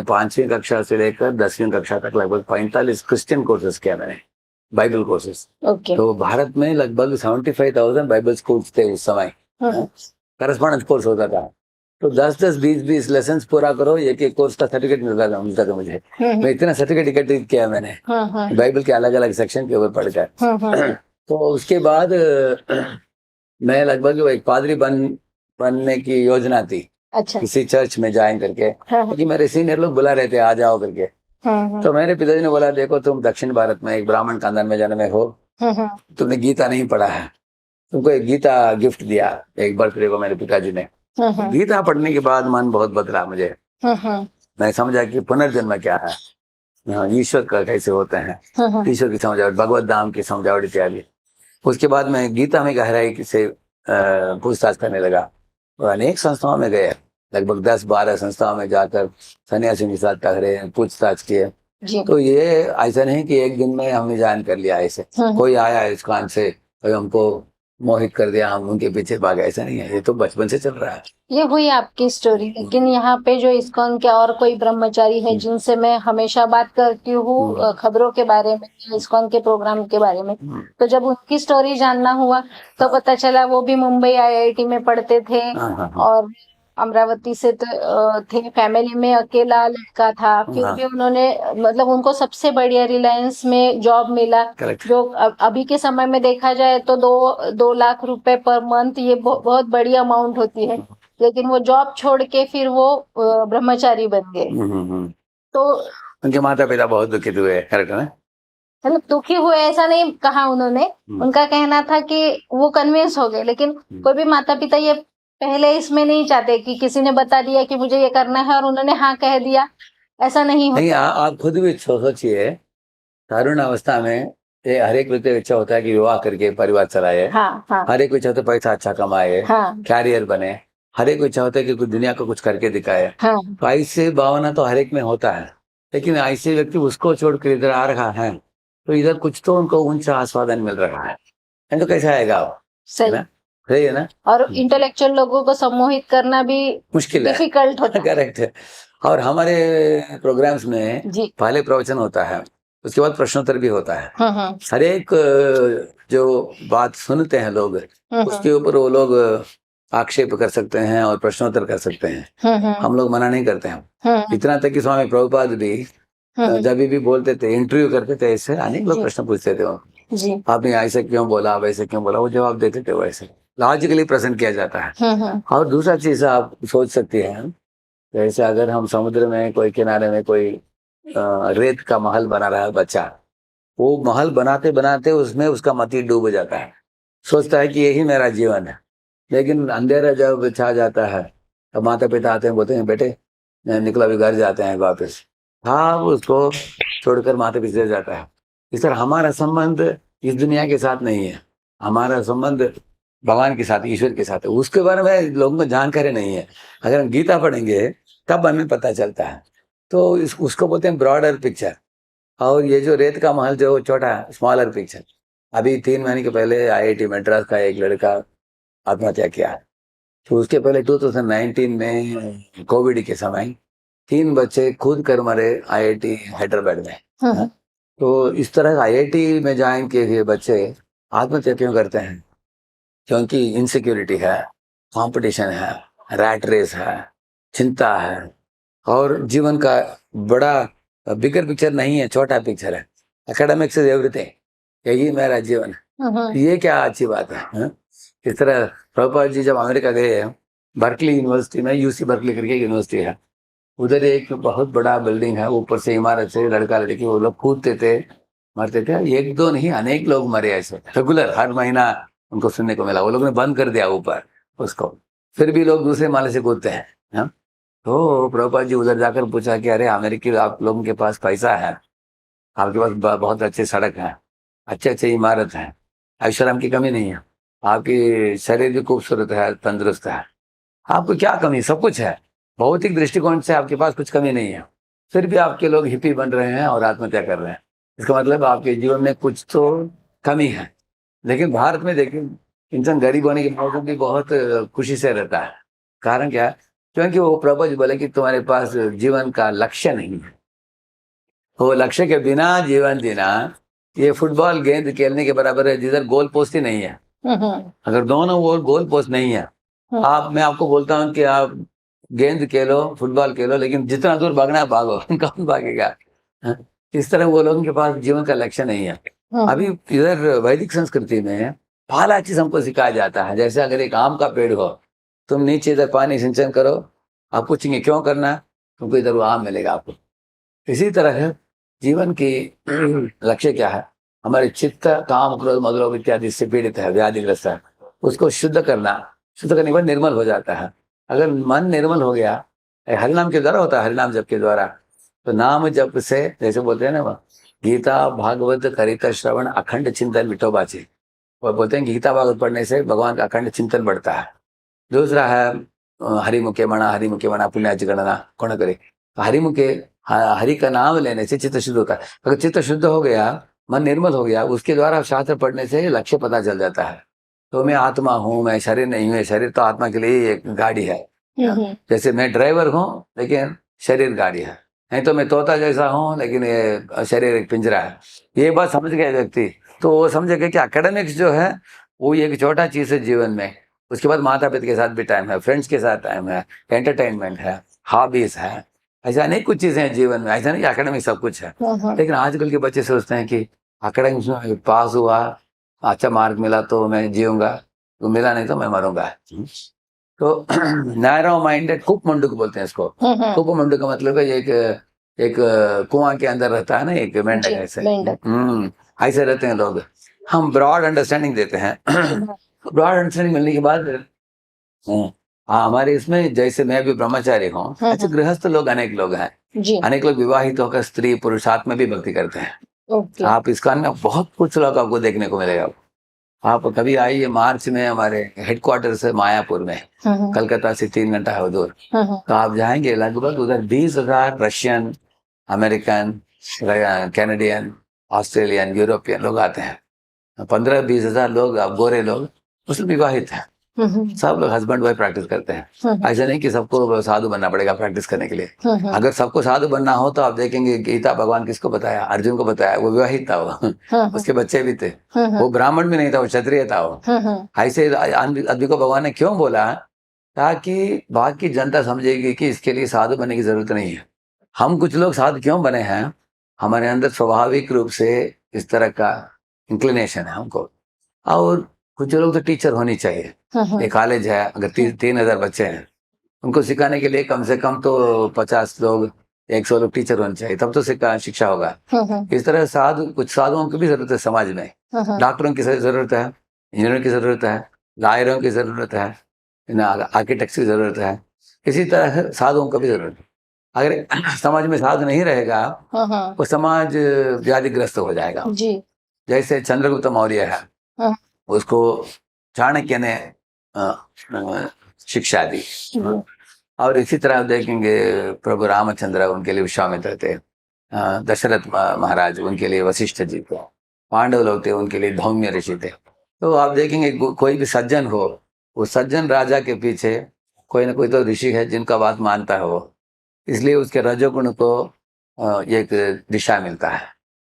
5वीं कक्षा से लेकर 10वीं कक्षा तक लगभग 45 क्रिश्चियन कोर्सेज किया मैंने, बाइबल कोर्सेज।
ओके।
तो भारत में लगभग 75,000 बाइबल स्कूल्स थे उस समय, करस्पॉन्डेंस कोर्स होता था। तो 10-10, 20-20 लेसन पूरा करो, एक एक कोर्स का सर्टिफिकेट मिलता था मुझे। मैं इतना सर्टिफिकेट इकट्ठित किया मैंने बाइबल के अलग अलग सेक्शन के ऊपर पढ़कर। तो उसके बाद मैं लगभग एक पादरी बनने की योजना थी।
अच्छा।
किसी चर्च में ज्वाइन करके, क्योंकि मेरे सीनियर लोग बुला रहे थे आ जाओ करके। तो मेरे पिताजी ने बोला, देखो तुम दक्षिण भारत में एक ब्राह्मण खानदान में जन्मे हो, तुमने गीता नहीं पढ़ा है, तुमको एक गीता गिफ्ट दिया एक बर्थडे को मेरे पिताजी ने। गीता पढ़ने के बाद मन बहुत बदला मुझे। मैं समझा कि पुनर्जन्म क्या है, ईश्वर का कैसे होते हैं, ईश्वर की समझावट, भगवत धाम की समझावट इत्यादि। उसके बाद मैं गीता में गहराई से पूछताछ करने लगा और अनेक संस्थाओं में गए, लगभग 10-12 संस्थाओं में जाकर सन्यासियों के साथ टहरे, पूछताछ किए। तो ये ऐसा नहीं कि एक दिन में हमने ज्वाइन कर लिया, ऐसे कोई आया इस्कॉन से कोई हमको मोहित कर दिया हम उनके पीछे भागे, ऐसा नहीं है। ये तो बचपन से चल रहा है।
ये हुई आपकी स्टोरी, लेकिन यहाँ पे जो इस्कॉन के और कोई ब्रह्मचारी है जिनसे मैं हमेशा बात करती हूँ खबरों के बारे में, इस्कॉन के प्रोग्राम के बारे में, तो जब उनकी स्टोरी जानना हुआ तो पता चला वो भी मुंबई IIT में पढ़ते थे और अमरावती से थे, फैमिली में अकेला लड़का था, फिर भी उन्होंने मतलब उनको सबसे बढ़िया रिलायंस में जॉब मिला। जो अभी के समय में देखा जाए तो 2 लाख रुपए पर मंथ, ये बहुत बड़ी अमाउंट होती है, लेकिन वो जॉब छोड़ के फिर वो ब्रह्मचारी बन गए। तो
उनके माता पिता बहुत दुखित हुए, करेक्ट है?
मतलब दुखी हुए ऐसा नहीं कहा उन्होंने, उनका कहना था कि वो कन्विंस हो गए, लेकिन कोई भी माता पिता ये पहले इसमें नहीं चाहते कि किसी ने बता दिया कि मुझे ये करना है और उन्होंने हाँ कह दिया, ऐसा नहीं होता।
नहीं, आप खुद भी सोचिए, तरुण अवस्था में ये हर एक व्यक्ति इच्छा होता है कि विवाह करके परिवार चलाए। हर एक इच्छा होता है पैसा अच्छा कमाए, कैरियर बने, हर एक इच्छा होता है कि कुछ दुनिया को कुछ करके दिखाए। तो ऐसे भावना तो हर एक में होता है, लेकिन ऐसे व्यक्ति उसको छोड़कर इधर आ रहा है तो इधर कुछ तो उनको ऊंचा आस्वादन मिल रहा है, तो कैसे आएगा वो? सही है ना? और
इंटेलेक्चुअल लोगों को सम्मोहित करना भी
मुश्किल है,
डिफिकल्ट होता है।
करेक्ट है। और हमारे प्रोग्राम्स में पहले प्रवचन होता है, उसके बाद प्रश्नोत्तर भी होता है। हर एक जो बात सुनते हैं लोग उसके ऊपर वो लोग आक्षेप कर सकते हैं और प्रश्नोत्तर कर सकते हैं। हम लोग मना नहीं करते हैं। इतना तक कि स्वामी प्रभुपाद भी जब भी बोलते थे, इंटरव्यू करते थे, ऐसे अनेक लोग प्रश्न पूछते थे, आपने ऐसे क्यों बोला, वैसे क्यों बोला, वो जवाब देते थे, वैसे लॉजिकली प्रेजेंट किया जाता है। और दूसरा चीज आप सोच सकती हैं, जैसे अगर हम समुद्र में कोई किनारे में कोई रेत का महल बना रहा है बच्चा, वो महल बनाते बनाते उसमें उसका मति डूब जाता है, सोचता है कि यही मेरा जीवन है। लेकिन अंधेरा जब छा जाता है तब माता पिता आते हैं, बोलते हैं बेटे निकला भी घर जाते हैं वापस। हाँ, उसको छोड़कर माता पिता जाता है। इस तरह हमारा संबंध इस दुनिया के साथ नहीं है, हमारा संबंध भगवान के साथ, ईश्वर के साथ है। उसके बारे में लोगों को जानकारी नहीं है। अगर हम गीता पढ़ेंगे तब हमें पता चलता है। तो उसको बोलते हैं ब्रॉडर पिक्चर। और ये जो रेत का महल जो छोटा स्मॉलर पिक्चर। अभी 3 महीने के पहले IIT मद्रास का एक लड़का आत्महत्या किया। तो उसके पहले 2019 में कोविड के समय 3 बच्चे खुद कर मरे IIT हैदराबाद में। तो इस तरह IIT में ज्वाइन किए हुए बच्चे आत्महत्या क्यों करते हैं? क्योंकि इनसिक्योरिटी है, कंपटीशन है, रैट रेस है, चिंता है, और जीवन का बड़ा बिगर पिक्चर नहीं है, छोटा पिक्चर है। एकेडमिक्स इज एवरीथिंग, यही मेरा जीवन है। ये क्या अच्छी बात है? इस तरह प्रभुपाद जी जब अमेरिका गए, बर्कली यूनिवर्सिटी में, UC बर्कली करके यूनिवर्सिटी है, उधर एक बहुत बड़ा बिल्डिंग है, ऊपर से इमारत से लड़का लड़की वो लोग कूदते थे, मरते थे। 1-2 नहीं, अनेक लोग मरे ऐसे रेगुलर, हर महीना उनको सुनने को मिला। वो लोग ने बंद कर दिया ऊपर उसको, फिर भी लोग दूसरे माले से कूदते हैं। तो प्रभुपाद जी उधर जाकर पूछा कि अरे अमेरिकी आप लोगों के पास पैसा है, आपके पास बहुत अच्छे सड़क हैं, अच्छे अच्छे इमारत हैं, ऐश्वर्य की कमी नहीं है, आपकी शरीर भी खूबसूरत है, तंदुरुस्त है, आपको क्या कमी, सब कुछ है। भौतिक दृष्टिकोण से आपके पास कुछ कमी नहीं है, फिर भी आपके लोग हिप्पी बन रहे हैं और आत्महत्या कर रहे हैं। इसका मतलब आपके जीवन में कुछ तो कमी है। लेकिन भारत में देखिए, इंसान गरीब होने के बावजूद भी बहुत खुशी से रहता है। कारण क्या है? क्योंकि वो प्रभु जी बोले कि तुम्हारे पास जीवन का लक्ष्य नहीं है। वो लक्ष्य के बिना जीवन जीना ये फुटबॉल गेंद खेलने के बराबर है, जिधर गोल पोस्ट ही नहीं है। अगर दोनों वो गोल पोस्ट नहीं है, मैं आपको बोलता हूँ कि आप गेंद खेलो, फुटबॉल खेलो, लेकिन जितना दूर भागना है भागो। कौन भागेगा? हाँ? इस तरह वो लोगों के पास जीवन का लक्ष्य नहीं है। अभी इधर वैदिक संस्कृति में पाला चीज हमको सिखाया जाता है। जैसे अगर एक आम का पेड़ हो, तुम नीचे इधर पानी सिंचन करो, आप पूछेंगे क्यों करना, तुमको इधर वो आम मिलेगा आपको। इसी तरह है जीवन की लक्ष्य क्या है? हमारे चित्त काम क्रोध मद लोभ इत्यादि से पीड़ित है, व्याधिग्रस्त है, उसको शुद्ध करना, शुद्ध करने के बाद निर्मल हो जाता है। अगर मन निर्मल हो गया, हरिनाम के द्वारा होता है, हरिनाम जप के द्वारा, तो नाम जप से, जैसे बोलते हैं ना, वो गीता भागवत करित श्रवण अखंड चिंतन विठोबाची, वो बोलते हैं गीता भागवत पढ़ने से भगवान का अखंड चिंतन बढ़ता है। दूसरा है हरिमुखे मणा पुण्याची गणना कौन करे। हरिमुखे, हरि का नाम लेने से चित्त शुद्ध होता है। अगर चित्त शुद्ध हो गया, मन निर्मल हो गया, उसके द्वारा शास्त्र पढ़ने से लक्ष्य पता चल जाता है। तो मैं आत्मा हूँ, मैं शरीर नहीं हूँ। शरीर तो आत्मा के लिए एक गाड़ी है। जैसे मैं ड्राइवर हूँ लेकिन शरीर गाड़ी है, नहीं तो मैं तोता जैसा हूँ लेकिन ये शरीर एक पिंजरा है। ये बात समझ गया व्यक्ति, तो वो समझेगा कि एकेडमिक्स जो है वो एक छोटा चीज है जीवन में। उसके बाद माता पिता के साथ भी टाइम है, फ्रेंड्स के साथ टाइम है, एंटरटेनमेंट है, हॉबीज है, ऐसा नहीं कुछ चीजें हैं जीवन में। ऐसा नहीं एकेडमिक सब कुछ है। लेकिन आजकल के बच्चे सोचते हैं कि एकेडमिक्स में पास हुआ, अच्छा मार्क मिला तो मैं जीऊंगा, तो मिला नहीं तो मैं मरूंगा। तो नैरो माइंडेड कुप मंडूक बोलते हैं इसको। कुप मंडूक का मतलब है एक कुआं के अंदर रहता है ना एक मेंढक, ऐसे ऐसे रहते हैं लोग। हम ब्रॉड अंडरस्टैंडिंग देते हैं। ब्रॉड अंडरस्टैंडिंग मिलने के बाद हमारे इसमें, जैसे मैं भी ब्रह्मचारी हूँ, ऐसे गृहस्थ लोग अनेक लोग हैं। अनेक लोग विवाहित होकर स्त्री पुरुष साथ में भी भक्ति करते हैं। आप इस्कॉन में बहुत कुछ लोग आपको देखने को मिलेगा। आप कभी आइए, मार्च में हमारे हेडक्वार्टर से मायापुर में, कलकत्ता से 3 घंटा है दूर, तो आप जाएंगे लगभग उधर 20,000 Russian, American, Canadian, Australian, European लोग आते हैं। 15-20 हजार लोग, गोरे लोग, उसमें विवाहित हैं। सब लोग हस्बैंड वाइफ प्रैक्टिस करते हैं। ऐसा नहीं कि सबको साधु बनना पड़ेगा प्रैक्टिस करने के लिए। अगर सबको साधु बनना हो तो आप देखेंगे गीता भगवान किसको बताया? अर्जुन को बताया। वो विवाहित था, वो उसके बच्चे भी थे, वो ब्राह्मण भी नहीं था, वो क्षत्रिय था। वो ऐसे आदमी को भगवान ने क्यों बोला? ताकि बाकी जनता समझेगी कि इसके लिए साधु बनने की जरूरत नहीं है। हम कुछ लोग साधु क्यों बने हैं? हमारे अंदर स्वाभाविक रूप से इस तरह का इंक्लिनेशन है हमको। और कुछ लोग तो टीचर होनी चाहिए। एक कॉलेज है, अगर 3,000 बच्चे हैं, उनको सिखाने के लिए कम से कम तो 50 लोग, 100 लोग टीचर होने चाहिए, तब तो शिक्षा होगा। इस तरह कुछ साधुओं की भी जरूरत है समाज में। डॉक्टरों की जरूरत है, इंजीनियरों की जरूरत है, लॉयरों की जरूरत है, आर्किटेक्ट्स की जरूरत है। इसी तरह साधुओं की भी जरूरत है। अगर समाज में साधु नहीं रहेगा वो समाज व्याधिग्रस्त हो जाएगा। जैसे चंद्रगुप्त मौर्य है, उसको चाणक्य ने शिक्षा दी। और इसी तरह देखेंगे प्रभु रामचंद्र, उनके लिए विश्वामित्र थे। दशरथ महाराज, उनके लिए वशिष्ठ जी थे। पांडव लोग थे, उनके लिए धौम्य ऋषि थे। तो आप देखेंगे कोई भी सज्जन हो, वो सज्जन राजा के पीछे कोई ना कोई तो ऋषि है जिनका बात मानता है वो, इसलिए उसके रजोगुण को एक दिशा मिलता है।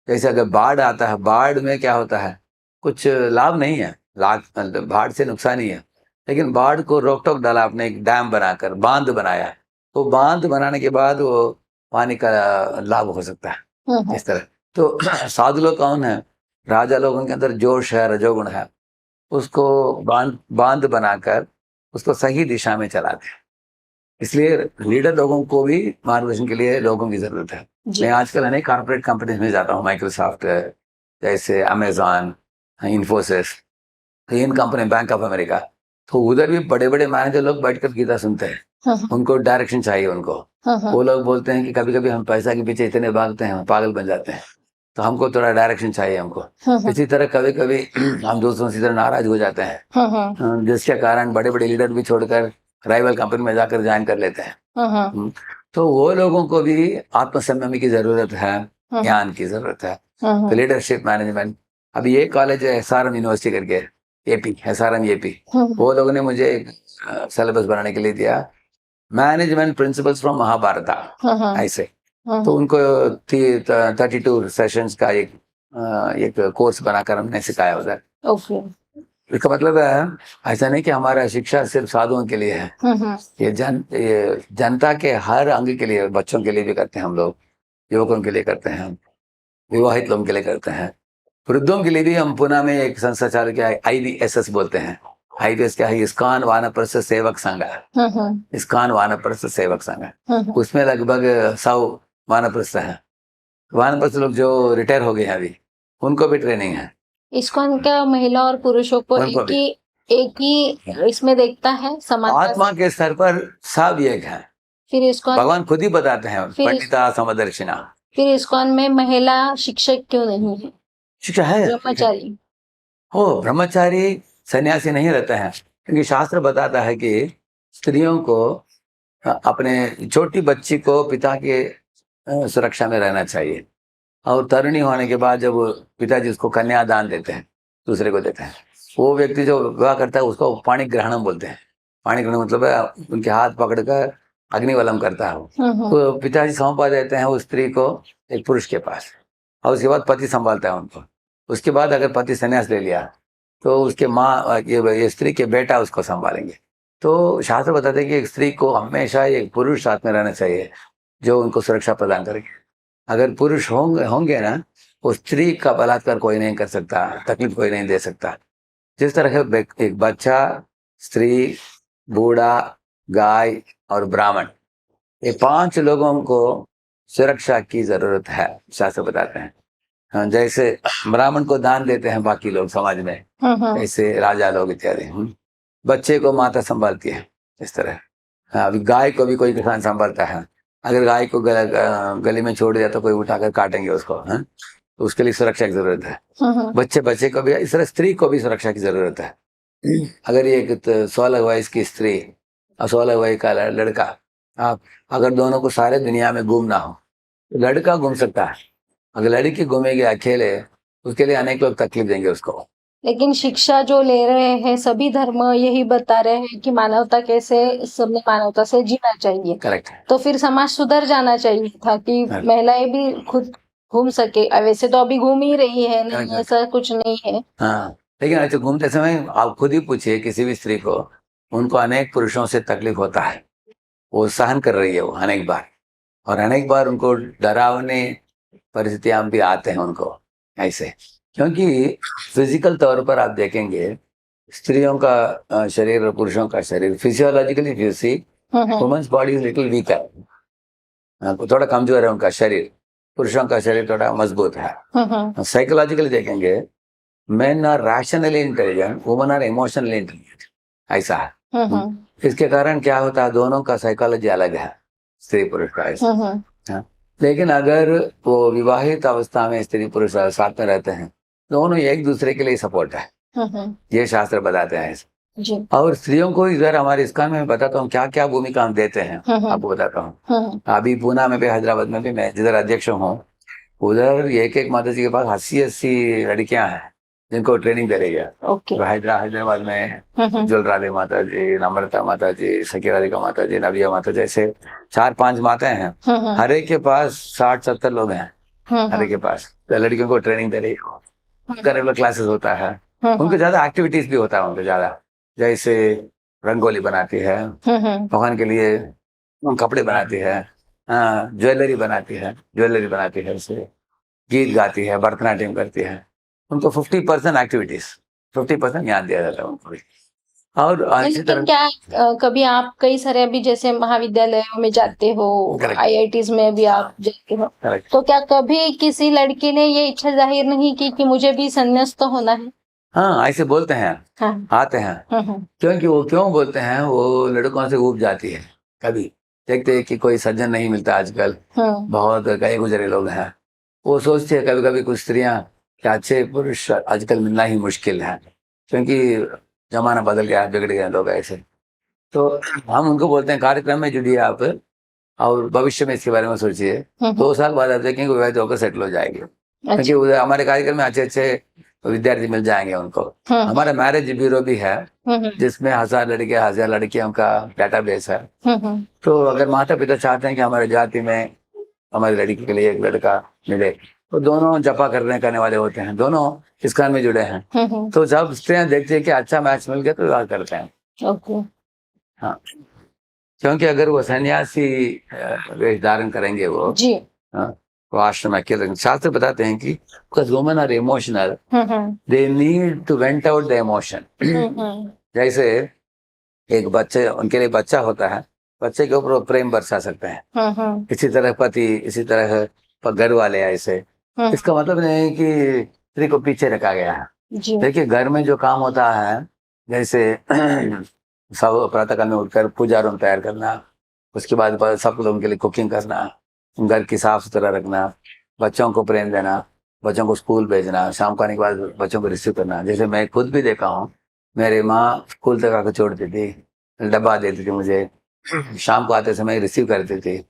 जैसे अगर बाढ़ आता है, बाढ़ में क्या होता है? कुछ लाभ नहीं है, बाढ़ से नुकसान ही है। लेकिन बाढ़ को रोक टोक डाला आपने, एक डैम बनाकर बांध बनाया, तो बांध बनाने के बाद वो पानी का लाभ हो सकता है। इस तरह तो साधु लोग कौन है? राजा लोगों के अंदर जोश है, रजोगुण है, उसको बांध बनाकर उसको सही दिशा में चलाते हैं। इसलिए लीडर लोगों को भी मार्गदर्शन के लिए लोगों की जरूरत है। मैं आजकल अनेक कॉर्पोरेट कंपनीज में जाता हूँ, माइक्रोसॉफ्ट है, जैसे Amazon, Infosys, in company, bank of America, तो उधर भी बड़े बड़े मैनेजर लोग बैठकर गीता सुनते हैं। उनको डायरेक्शन चाहिए उनको। वो लोग बोलते हैं कि कभी कभी हम पैसा के पीछे इतने भागते हैं, हम पागल बन जाते हैं। तो हमको थोड़ा डायरेक्शन चाहिए हमको। इसी तरह कभी कभी हम दूसरों से नाराज हो जाते हैं, जिसके कारण बड़े बड़े लीडर भी छोड़कर राइवल कंपनी में जाकर ज्वाइन कर लेते हैं। तो वो लोगों को भी आत्मसंयम की जरूरत है, ज्ञान की जरूरत है। तो लीडरशिप मैनेजमेंट, अभी ये कॉलेज है SRM यूनिवर्सिटी करके, एपी, SRM एपी, वो लोगों ने मुझे एक सिलेबस बनाने के लिए दिया, मैनेजमेंट प्रिंसिपल्स फ्रॉम महाभारत, ऐसे। तो उनको 32 सेशंस का एक कोर्स बनाकर हमने सिखाया उधर। इसका मतलब है ऐसा नहीं कि हमारा शिक्षा सिर्फ साधुओं के लिए है, ये जनता के हर अंग के लिए, बच्चों के लिए भी करते हैं हम लोग, युवकों के लिए करते हैं, विवाहित लोगों के लिए करते हैं, वृद्धों के लिए भी। हम पुणे में एक संस्था चालू किया है, IVSS बोलते हैं। IVS क्या है? इस्कॉन वानप्रस्थ सेवक संघ। इस्कॉन वानप्रस्थ सेवक संघ, उसमें लगभग 100 वानप्रस्थ है। वानप्रस्थ लोग जो रिटायर हो गए हैं अभी, उनको भी ट्रेनिंग है।
इस्कॉन क्या महिला और पुरुषों को एक ही इसमें देखता है, समानता
आत्मा के स्तर पर सब एक है।
फिर इस्कॉन
भगवान खुद ही बताते हैं, पंडिता समदर्शिना।
फिर इस्कॉन में महिला शिक्षक क्यों नहीं है?
शिक्षा है,
ब्रह्मचारी
हो, ब्रह्मचारी सन्यासी नहीं रहते हैं, क्योंकि शास्त्र बताता है कि स्त्रियों को अपने छोटी बच्ची को पिता के सुरक्षा में रहना चाहिए, और तरुणी होने के बाद जब पिताजी उसको कन्यादान देते हैं, दूसरे को देते हैं, वो व्यक्ति जो विवाह करता है उसको पाणी ग्रहणम बोलते हैं। पाणी ग्रहण मतलब है उनके हाथ पकड़कर अग्निवलम करता है। तो पिताजी सौंपा देते हैं उस स्त्री को एक पुरुष के पास, और उसके बाद पति संभालता है उनको। उसके बाद अगर पति संन्यास ले लिया तो उसके माँ, ये स्त्री के बेटा उसको संभालेंगे। तो शास्त्र बताते हैं कि एक स्त्री को हमेशा एक पुरुष साथ में रहना चाहिए जो उनको सुरक्षा प्रदान करेंगे। अगर पुरुष होंगे ना, वो स्त्री का बलात्कार कोई नहीं कर सकता, तकलीफ कोई नहीं दे सकता। जिस तरह के एक बच्चा, स्त्री, बूढ़ा, गाय और ब्राह्मण, ये 5 लोगों को सुरक्षा की जरूरत है, शास्त्र बताते हैं। जैसे ब्राह्मण को दान देते हैं बाकी लोग समाज में, ऐसे राजा लोग इत्यादि। बच्चे को माता संभालती है, इस तरह। अभी गाय को भी कोई किसान संभालता है। अगर गाय को गली में छोड़ दिया तो कोई उठाकर काटेंगे उसको, तो उसके लिए सुरक्षा की जरूरत है। बच्चे को भी, इस तरह स्त्री को भी सुरक्षा की जरूरत है। अगर ये 16 वर्ष की स्त्री और 16 वर्ष का लड़का, आप अगर दोनों को सारे दुनिया में घूमना हो, तो लड़का घूम सकता है। अगर लड़की घूमेगी अकेले, उसके लिए अनेक लोग तकलीफ देंगे उसको।
लेकिन शिक्षा जो ले रहे हैं, सभी धर्म यही बता रहे हैं कि मानवता कैसे, सबने मानवता से जीना चाहिए।
करेक्ट।
तो फिर समाज सुधर जाना चाहिए था कि महिलाएं भी खुद घूम सके। वैसे तो अभी घूम ही रही है, नहीं ऐसा कुछ नहीं है।
हाँ, लेकिन अच्छा, घूमते समय आप खुद ही पूछिए किसी भी स्त्री को, उनको अनेक पुरुषों से तकलीफ होता है, वो सहन कर रही है वो अनेक बार, और अनेक बार उनको डरावने परिस्थितियां भी आते हैं उनको ऐसे। क्योंकि फिजिकल तौर पर आप देखेंगे स्त्रियों का शरीर और पुरुषों का शरीर, physiologically you see women's body is little weaker, थोड़ा कमजोर है उनका शरीर, पुरुषों का शरीर थोड़ा मजबूत है। साइकोलॉजिकली देखेंगे, men are rationally intelligent, women are emotionally intelligent, ऐसा है। इसके कारण क्या होता है, दोनों का साइकोलॉजी अलग है, स्त्री पुरुष का ऐसा। लेकिन अगर वो विवाहित अवस्था में स्त्री पुरुष साथ में रहते हैं, दोनों एक दूसरे के लिए सपोर्ट है, ये शास्त्र बताते हैं। और स्त्रियों को इधर हमारे इस्कॉन में बताता हूँ क्या क्या भूमिका हम देते हैं, आपको बताता हूँ। अभी पूना में भी, हैदराबाद में भी, मैं जिधर अध्यक्ष हूँ, उधर एक माता जी के पास 80 लड़कियां हैं जिनको ट्रेनिंग दे रही है। तो हैदराबाद में जुल राधे माता जी, नम्रता माता जी, सकी राधिका माता जी, नविया माता जी, ऐसे 4-5 माताएं हैं। हर एक के पास 60-70 लोग हैं, हर एक के पास। तो लड़कियों को ट्रेनिंग दे रही है, करेक्ट क्लासेस होता है, उनको ज्यादा एक्टिविटीज भी होता है उनको ज्यादा, जैसे रंगोली बनाती है भगवान के लिए, कपड़े बनाती है, ज्वेलरी बनाती है, उसे गीत गाती है, भरतनाट्यम करती है। उनको 50% एक्टिविटीज, 50% ज्ञान दिया जाता है उनको। और इसी तरह
क्या कभी आप कई सारे अभी जैसे महाविद्यालयों में जाते हो, IITs में भी आप जाते हो, तो क्या कभी किसी लड़की ने ये इच्छा जाहिर नहीं की कि मुझे भी संन्यास्त होना है?
हाँ, ऐसे बोलते हैं। आते हैं। क्योंकि वो क्यों बोलते हैं, वो लड़कों से ऊब जाती है। कभी देखते हैं कि कोई सज्जन नहीं मिलता आजकल, बहुत गए गुजरे लोग हैं, वो सोचती है कभी कभी कुछ स्त्रियां कि अच्छे पुरुष आजकल मिलना ही मुश्किल है, क्योंकि जमाना बदल गया, बिगड़ गए लोग ऐसे। तो हम उनको बोलते हैं कार्यक्रम में जुड़िए आप, और भविष्य में इसके बारे में सोचिए। 2 साल बाद आप देखेंगे विवाहित होकर सेटल हो जाएंगे, क्योंकि हमारे कार्यक्रम में अच्छे अच्छे विद्यार्थी मिल जाएंगे उनको। हमारा मैरिज ब्यूरो भी है जिसमें 1000 लड़के 1000 लड़कियों का डेटाबेस है। तो अगर माता पिता चाहते हैं कि हमारे जाति में हमारी लड़की के लिए एक लड़का मिले, तो दोनों जपा करने वाले होते हैं, दोनों इस काम में जुड़े हैं। तो जब स्त्रियां देखती है कि अच्छा मैच मिल गया तो विवाह करते हैं। हाँ, क्योंकि अगर वो सन्यासी वेश धारण करेंगे वो
जी,
हाँ, वो आश्रम अकेले रहेंगे। शास्त्र बताते हैं कि because women are emotional, they need to vent out the emotion. जैसे एक बच्चे, उनके लिए बच्चा होता है, बच्चे के ऊपर वो प्रेम बरसा सकते हैं, इसी तरह पति, इसी तरह घर वाले ऐसे। इसका मतलब नहीं है कि स्त्री को पीछे रखा गया है। देखिए घर में जो काम होता है, जैसे सब प्रातःकाल में उठकर पूजा रूम तैयार करना, उसके बाद सब लोगों के लिए कुकिंग करना, घर की साफ सुथरा रखना, बच्चों को प्रेम देना, बच्चों को स्कूल भेजना, शाम को आने के बाद बच्चों को रिसीव करना। जैसे मैं खुद भी देखा हूँ, मेरी माँ स्कूल तक आकर छोड़ती थी, डब्बा देती थी मुझे, शाम को आते समय रिसीव करती थी,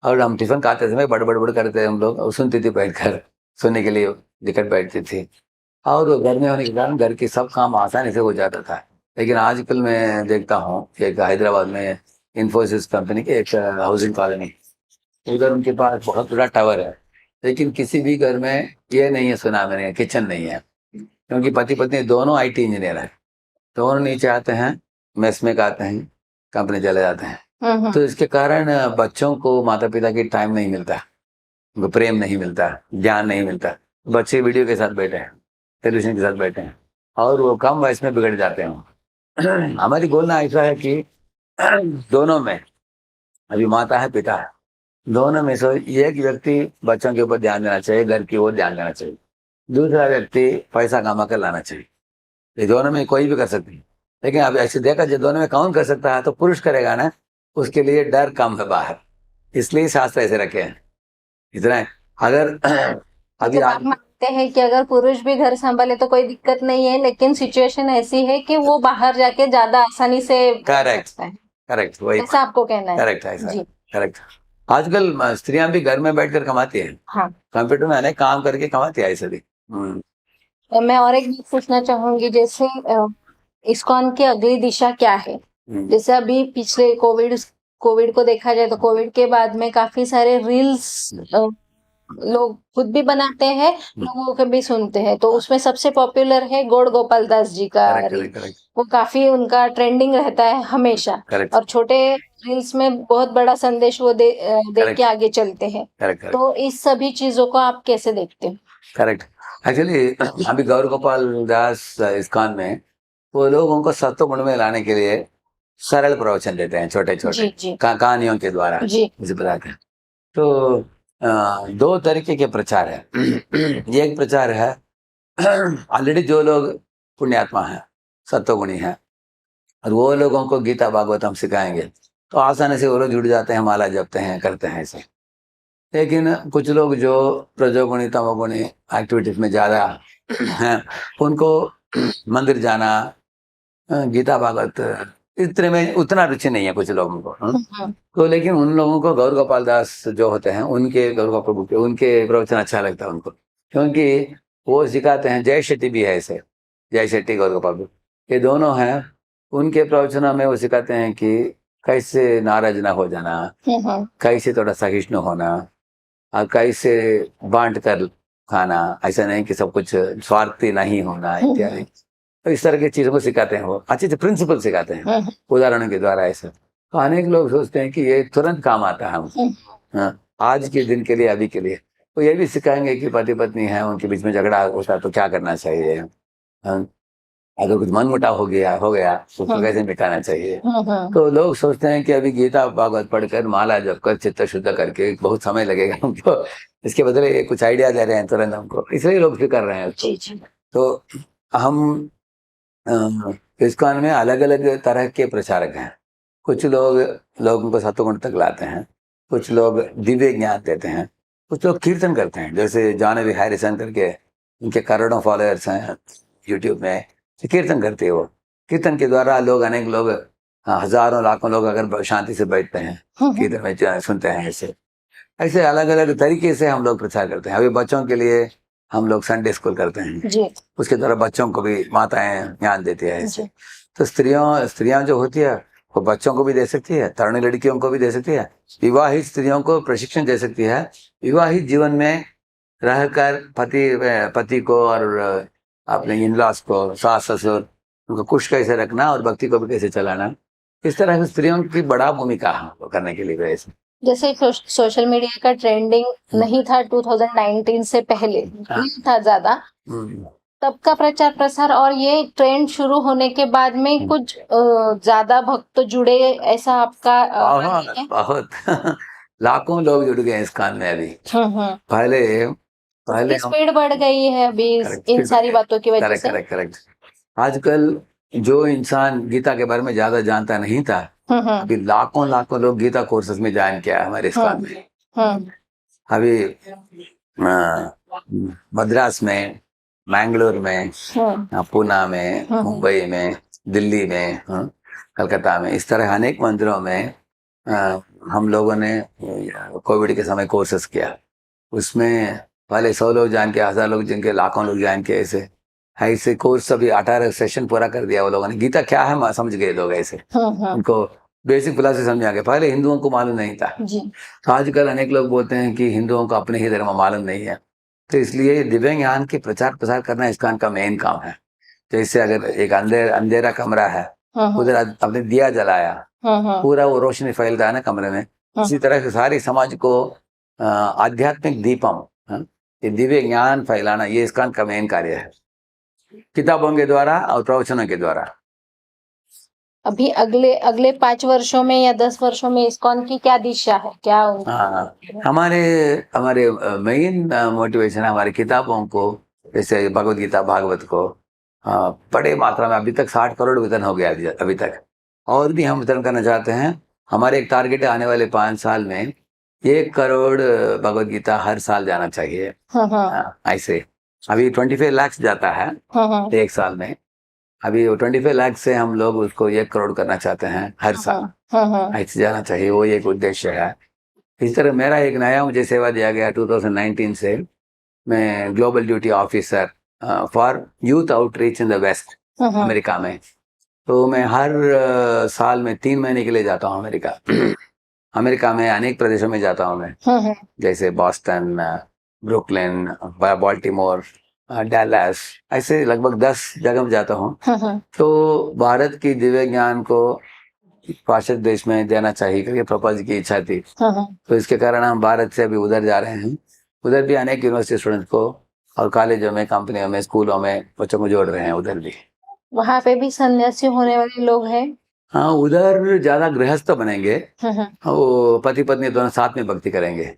और हम टिफिन खाते समय बड़ करते हम लोग, सुनती थी बैठकर, सुनने के लिए निकट बैठती थी। और घर में होने के कारण घर के सब काम आसानी से हो जाता था। लेकिन आजकल मैं देखता हूँ कि एक हैदराबाद में इन्फोसिस कंपनी के एक हाउसिंग कॉलोनी, उधर उनके पास बहुत बड़ा टावर है, लेकिन किसी भी घर में ये नहीं है, सुना मैंने, किचन नहीं है, क्योंकि पति पत्नी दोनों IT इंजीनियर हैं, दोनों नीचे आते हैं, मेस में खाते हैं, कंपनी चले जाते हैं। तो इसके कारण बच्चों को माता पिता की टाइम नहीं मिलता, उनको प्रेम नहीं मिलता, ज्ञान नहीं मिलता। बच्चे वीडियो के साथ बैठे हैं, टेलीविजन के साथ बैठे हैं, और वो कम वयस में बिगड़ जाते हैं। हमारी बोलना ऐसा है कि दोनों में, अभी माता है पिता है, दोनों में से एक व्यक्ति बच्चों के ऊपर ध्यान देना चाहिए, घर की ओर ध्यान देना चाहिए, दूसरा व्यक्ति पैसा कमा कर लाना चाहिए। ये दोनों में कोई भी कर सकती है, लेकिन अब ऐसे देखा जो दोनों में कौन कर सकता है, तो पुरुष करेगा ना, उसके लिए डर कम है बाहर, इसलिए शास्त्र ऐसे रखे हैं। इतना है। अगर अभी
आप मानते हैं कि अगर पुरुष भी घर संभाले तो कोई दिक्कत नहीं है, लेकिन सिचुएशन ऐसी है कि वो बाहर जाके ज्यादा आसानी से
करेक्ट वही
ऐसा आपको कहना है?
करेक्ट है, करेक्ट। आजकल स्त्रियां भी घर में बैठकर कमाती है, हाँ, कंप्यूटर में अनेक काम करके कमाती है ऐसे भी।
मैं और एक बात पूछना चाहूंगी, जैसे इस्कॉन की अगली दिशा क्या है? जैसे अभी पिछले कोविड को देखा जाए तो कोविड के बाद में काफी सारे रील्स लोग खुद भी बनाते हैं, लोगों के भी सुनते हैं, तो उसमें सबसे पॉपुलर है गौड़ गोपाल दास जी का रील। वो काफी उनका ट्रेंडिंग रहता है हमेशा, और छोटे रील्स में बहुत बड़ा संदेश वो दे के आगे चलते हैं। तो इस सभी चीजों को आप कैसे देखते हैं?
करेक्ट। एक्चुअली अभी गौर गोपाल दास इस्कॉन में वो लोगों को सत्व गुण में लाने के लिए सरल प्रवचन देते हैं, छोटे छोटे कहानियों के द्वारा मुझे बताते हैं। तो 2 तरीके के प्रचार है। एक प्रचार है ऑलरेडी जो लोग पुण्यात्मा है, सत्वगुणी है, और वो लोगों को गीता भागवतम सिखाएंगे, तो आसानी से वो लोग जुड़ जाते हैं, माला जपते हैं, करते हैं ऐसे। लेकिन कुछ लोग जो रजोगुणी तमोगुणी एक्टिविटीज में ज्यादा हैं, उनको मंदिर जाना, गीता भागवत इतने में उतना रुचि नहीं है कुछ लोगों को। तो लेकिन उन लोगों को गौर गोपाल दास जो होते हैं, उनके गौर गोपाल प्रभु के उनके प्रवचन अच्छा लगता है उनको, क्योंकि वो सिखाते हैं। जय शेट्टी भी है ऐसे, जय शेट्टी गौर गोपाल प्रभु, ये दोनों हैं। उनके प्रवचनों में वो सिखाते हैं कि कैसे नाराज ना हो जाना, कैसे थोड़ा सहिष्णु होना, और कैसे बांट कर खाना, ऐसा नहीं कि सब कुछ स्वार्थी नहीं होना इत्यादि। तो इस तरह की चीजों को सिखाते हैं, वो अच्छे अच्छे प्रिंसिपल सिखाते हैं उदाहरणों के द्वारा ऐसा। तो अनेक लोग सोचते हैं कि ये तुरंत काम आता है हमको, आज के दिन के लिए, अभी के लिए। तो ये भी सिखाएंगे कि पति पत्नी है, उनके बीच में झगड़ा होता तो क्या करना चाहिए, अगर कुछ मन मुटाव हो गया तो उसको कैसे मिटाना चाहिए। तो लोग सोचते हैं कि अभी गीता भागवत पढ़कर, माला जप कर, चित्त शुद्ध करके बहुत समय लगेगा हमको, इसके बदले कुछ आइडिया दे रहे हैं तुरंत हमको, इसलिए लोग फिर कर रहे हैं। तो हम इस्कॉन में अलग अलग तरह के प्रचारक हैं। कुछ लोग लोगों को सत्वगुण तक लाते हैं, कुछ लोग दिव्य ज्ञान देते हैं, कुछ लोग कीर्तन करते हैं, जैसे जॉन बी हैरिसन करके, उनके करोड़ों फॉलोअर्स हैं यूट्यूब में, कीर्तन करते हैं वो। कीर्तन के द्वारा लोग, अनेक लोग, हजारों लाखों लोग अगर शांति से बैठते हैं कीर्तन में सुनते हैं, ऐसे ऐसे अलग अलग तरीके से हम लोग प्रचार करते हैं। अभी बच्चों के लिए हम लोग संडे स्कूल करते हैं
जी।
उसके द्वारा बच्चों को भी माताएं ज्ञान देती है ऐसे। तो स्त्रियां जो होती है वो बच्चों को भी दे सकती है, तरुणी लड़कियों को भी दे सकती है, विवाहित स्त्रियों को प्रशिक्षण दे सकती है, विवाहित जीवन में रहकर पति को और अपने इन-लॉज को, सास ससुर, उनको खुश कैसे रखना और भक्ति को भी कैसे चलाना, इस तरह से स्त्रियों की बड़ा भूमिका है करने के लिए वैसे।
जैसे सोशल मीडिया का ट्रेंडिंग नहीं था 2019 से पहले, नहीं था ज्यादा, तब का प्रचार प्रसार और ये ट्रेंड शुरू होने के बाद में कुछ ज्यादा भक्त जुड़े, ऐसा आपका
बहुत लाखों लोग जुड़ गए इस कान में अभी। पहले
स्पीड बढ़ गई है अभी इन सारी बातों की वजह से।
करेक्ट। आजकल जो इंसान गीता के बारे में ज्यादा जानता नहीं था, अभी लाखों लोग गीता कोर्सेज में ज्वाइन किया है हमारे इस्कॉन में। अभी मद्रास में, मैंगलोर में, पूना में, मुंबई में, दिल्ली में, कलकत्ता में, इस तरह अनेक मंदिरों में हम लोगों ने कोविड के समय कोर्सेज किया। उसमें पहले 100 लोग ज्वाइन किया, 1000 लोग, जिनके लाखों लोग ज्वाइन किए। ऐसे कोर्स अभी 18 सेशन पूरा कर दिया वो लोगों ने। गीता क्या है समझ गए लोग ऐसे, उनको बेसिक फिलॉसफी समझ आ गया। पहले हिंदुओं को मालूम नहीं था जी। तो आजकल अनेक लोग बोलते हैं कि हिंदुओं को अपने ही धर्म मालूम नहीं है। तो इसलिए दिव्य ज्ञान के प्रचार प्रसार करना इस्कॉन का मेन काम है। जैसे अगर एक अंधेरा कमरा है, उधर अपने दिया जलाया, पूरा वो रोशनी फैलता है ना कमरे में, इसी तरह से सारी समाज को आध्यात्मिक दीपम, ये दिव्य ज्ञान फैलाना, ये इस्कॉन का मेन कार्य है, किताबों के द्वारा और प्रवचनों के द्वारा।
अभी अगले 5 वर्षों में या 10 वर्षों में इस्कॉन की क्या दिशा है, क्या
हमारे मेन मोटिवेशन है हमारी किताबों को, जैसे भगवत गीता, भागवत को बड़े मात्रा में, अभी तक 60 करोड़ वितरण हो गया अभी तक, और भी हम वितरण करना चाहते हैं। हमारे एक टारगेट है आने वाले 5 साल में 1 करोड़ भगवत गीता हर साल जाना चाहिए। ऐसे अभी 25 लाख जाता है एक साल में, अभी 25 लाख से हम लोग उसको 1 करोड़ करना चाहते हैं हर साल, ऐसे जाना चाहिए, वो एक उद्देश्य है। इस तरह मेरा एक नया मुझे सेवा दिया गया 2019 से, मैं global duty officer for youth outreach in the West America में। तो मैं हर साल में 3 महीने के लिए जाता हूँ अमेरिका में अनेक प्रदेशों में जाता हूँ मैं, जैसे बॉस्टन, ब्रुकलिन, बाल्टीमोर, डैलस, ऐसे लगभग 10 जगह में जाता हूँ। तो भारत की दिव्य ज्ञान को पाश्चात्य देश में देना चाहिए क्योंकि प्रभुपाद जी की इच्छा थी। तो इसके कारण हम भारत से अभी उधर जा रहे हैं। उधर भी अनेक यूनिवर्सिटी स्टूडेंट्स को और कॉलेजों में, कंपनियों में, स्कूलों में बच्चों को जोड़ रहे हैं उधर भी।
वहाँ पे भी सन्यासी होने वाले लोग हैं।
हाँ, उधर ज्यादा गृहस्थ बनेंगे, वो पति पत्नी दोनों साथ में भक्ति करेंगे।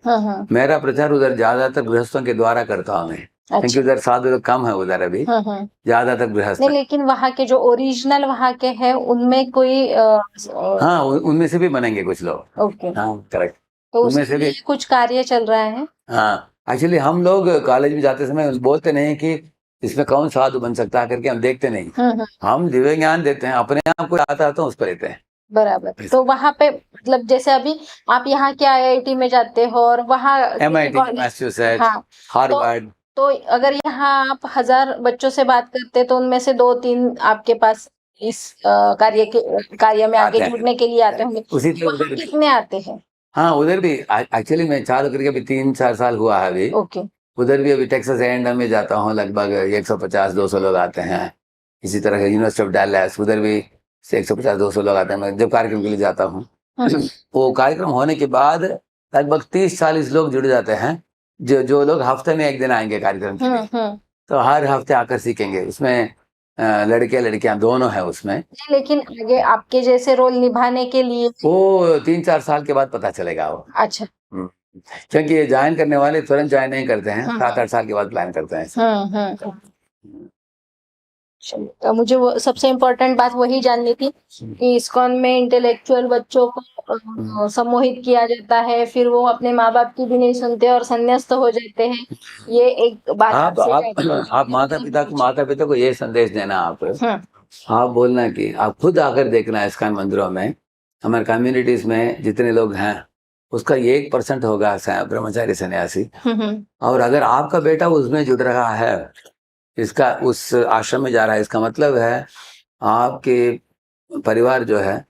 मेरा प्रचार उधर ज्यादातर गृहस्थों के द्वारा करता हूँ मैं, क्योंकि उधर साधु कम है उधर अभी, ज्यादातर गृहस्थ।
लेकिन वहाँ के जो ओरिजिनल वहाँ के हैं उनमें कोई
हाँ, उनमें से भी बनेंगे कुछ लोग।
ओके,
हाँ करेक्ट।
तो उनमें से भी कुछ कार्य चल रहा है।
हाँ, एक्चुअली हम लोग कॉलेज में जाते समय बोलते नहीं कि इसमें कौन साधु बन सकता है करके, हम देखते नहीं। हम दिव्य ज्ञान देते हैं, अपने आप को आता है तो उस पर लेते हैं।
बराबर। तो वहाँ पे मतलब जैसे अभी आप यहाँ के IIT में जाते हो और वहाँ
MIT, मैसाचुसेट्स, हार्वर्ड,
तो अगर यहाँ आप 1000 बच्चों से बात करते तो उनमें से 2-3 आपके पास इस कार्य में आगे जुड़ने के लिए आते होंगे।
उसी तरह
कितने आते हैं?
हाँ, उधर भी एक्चुअली मैं चालू करके अभी 3-4 साल हुआ है अभी।
ओके।
उधर भी अभी टेक्सास A&M में जाता हूँ, लगभग 150-200 लोग आते हैं। इसी तरह यूनिवर्सिटी ऑफ डैलस, उधर भी 150-200 लोग आते हैं। मैं जब कार्यक्रम के लिए जाता हूँ वो कार्यक्रम होने के बाद लगभग 30-40 लोग जुड़ जाते हैं, जो लोग हफ्ते में 1 दिन आएंगे कार्यक्रम के लिए। तो हर हफ्ते आकर सीखेंगे। उसमें लड़के लड़कियां दोनों है उसमें।
लेकिन आगे आपके जैसे रोल निभाने के लिए
वो 3-4 साल के बाद पता चलेगा वो।
अच्छा।
क्योंकि ये ज्वाइन करने वाले तुरंत ज्वाइन नहीं करते हैं, 7-8 साल के बाद प्लान करते हैं।
तो मुझे वो सबसे इम्पोर्टेंट बात वही जाननी थी कि इस्कॉन में इंटेलेक्चुअल बच्चों को सम्मोहित किया जाता है, फिर वो अपने माँ बाप की भी नहीं सुनते और संन्यास्त हो जाते हैं। ये एक बात
आप
आपसे
आप
जाननी थी।
आप माता पिता को ये संदेश देना आप
हाँ,
आप बोलना कि आप खुद आकर देखना इस्कॉन मंदिरों में हमारे कम्युनिटीज में जितने लोग हैं उसका 1% होगा ब्रह्मचारी सन्यासी। और अगर आपका बेटा उसमें जुड़ रहा है इसका उस आश्रम में जा रहा है इसका मतलब है आपके परिवार जो है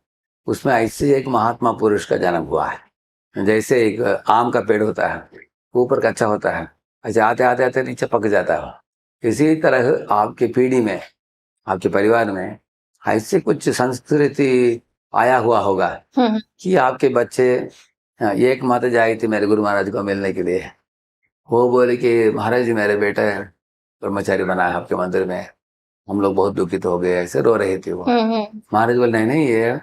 उसमें ऐसे एक महात्मा पुरुष का जन्म हुआ है। जैसे एक आम का पेड़ होता है ऊपर कच्चा होता है ऐसे आते आते आते नीचे पक जाता है। इसी तरह आपकी पीढ़ी में आपके परिवार में ऐसे कुछ संस्कृति आया हुआ होगा कि आपके बच्चे एक माता जाई थी मेरे गुरु महाराज को मिलने के लिए। वो बोले कि महाराज जी मेरे बेटा ब्रह्मचारी बना है आपके मंदिर में, हम लोग बहुत दुखित हो गए, ऐसे रो रही थी वो। महाराज बोले नहीं नहीं ये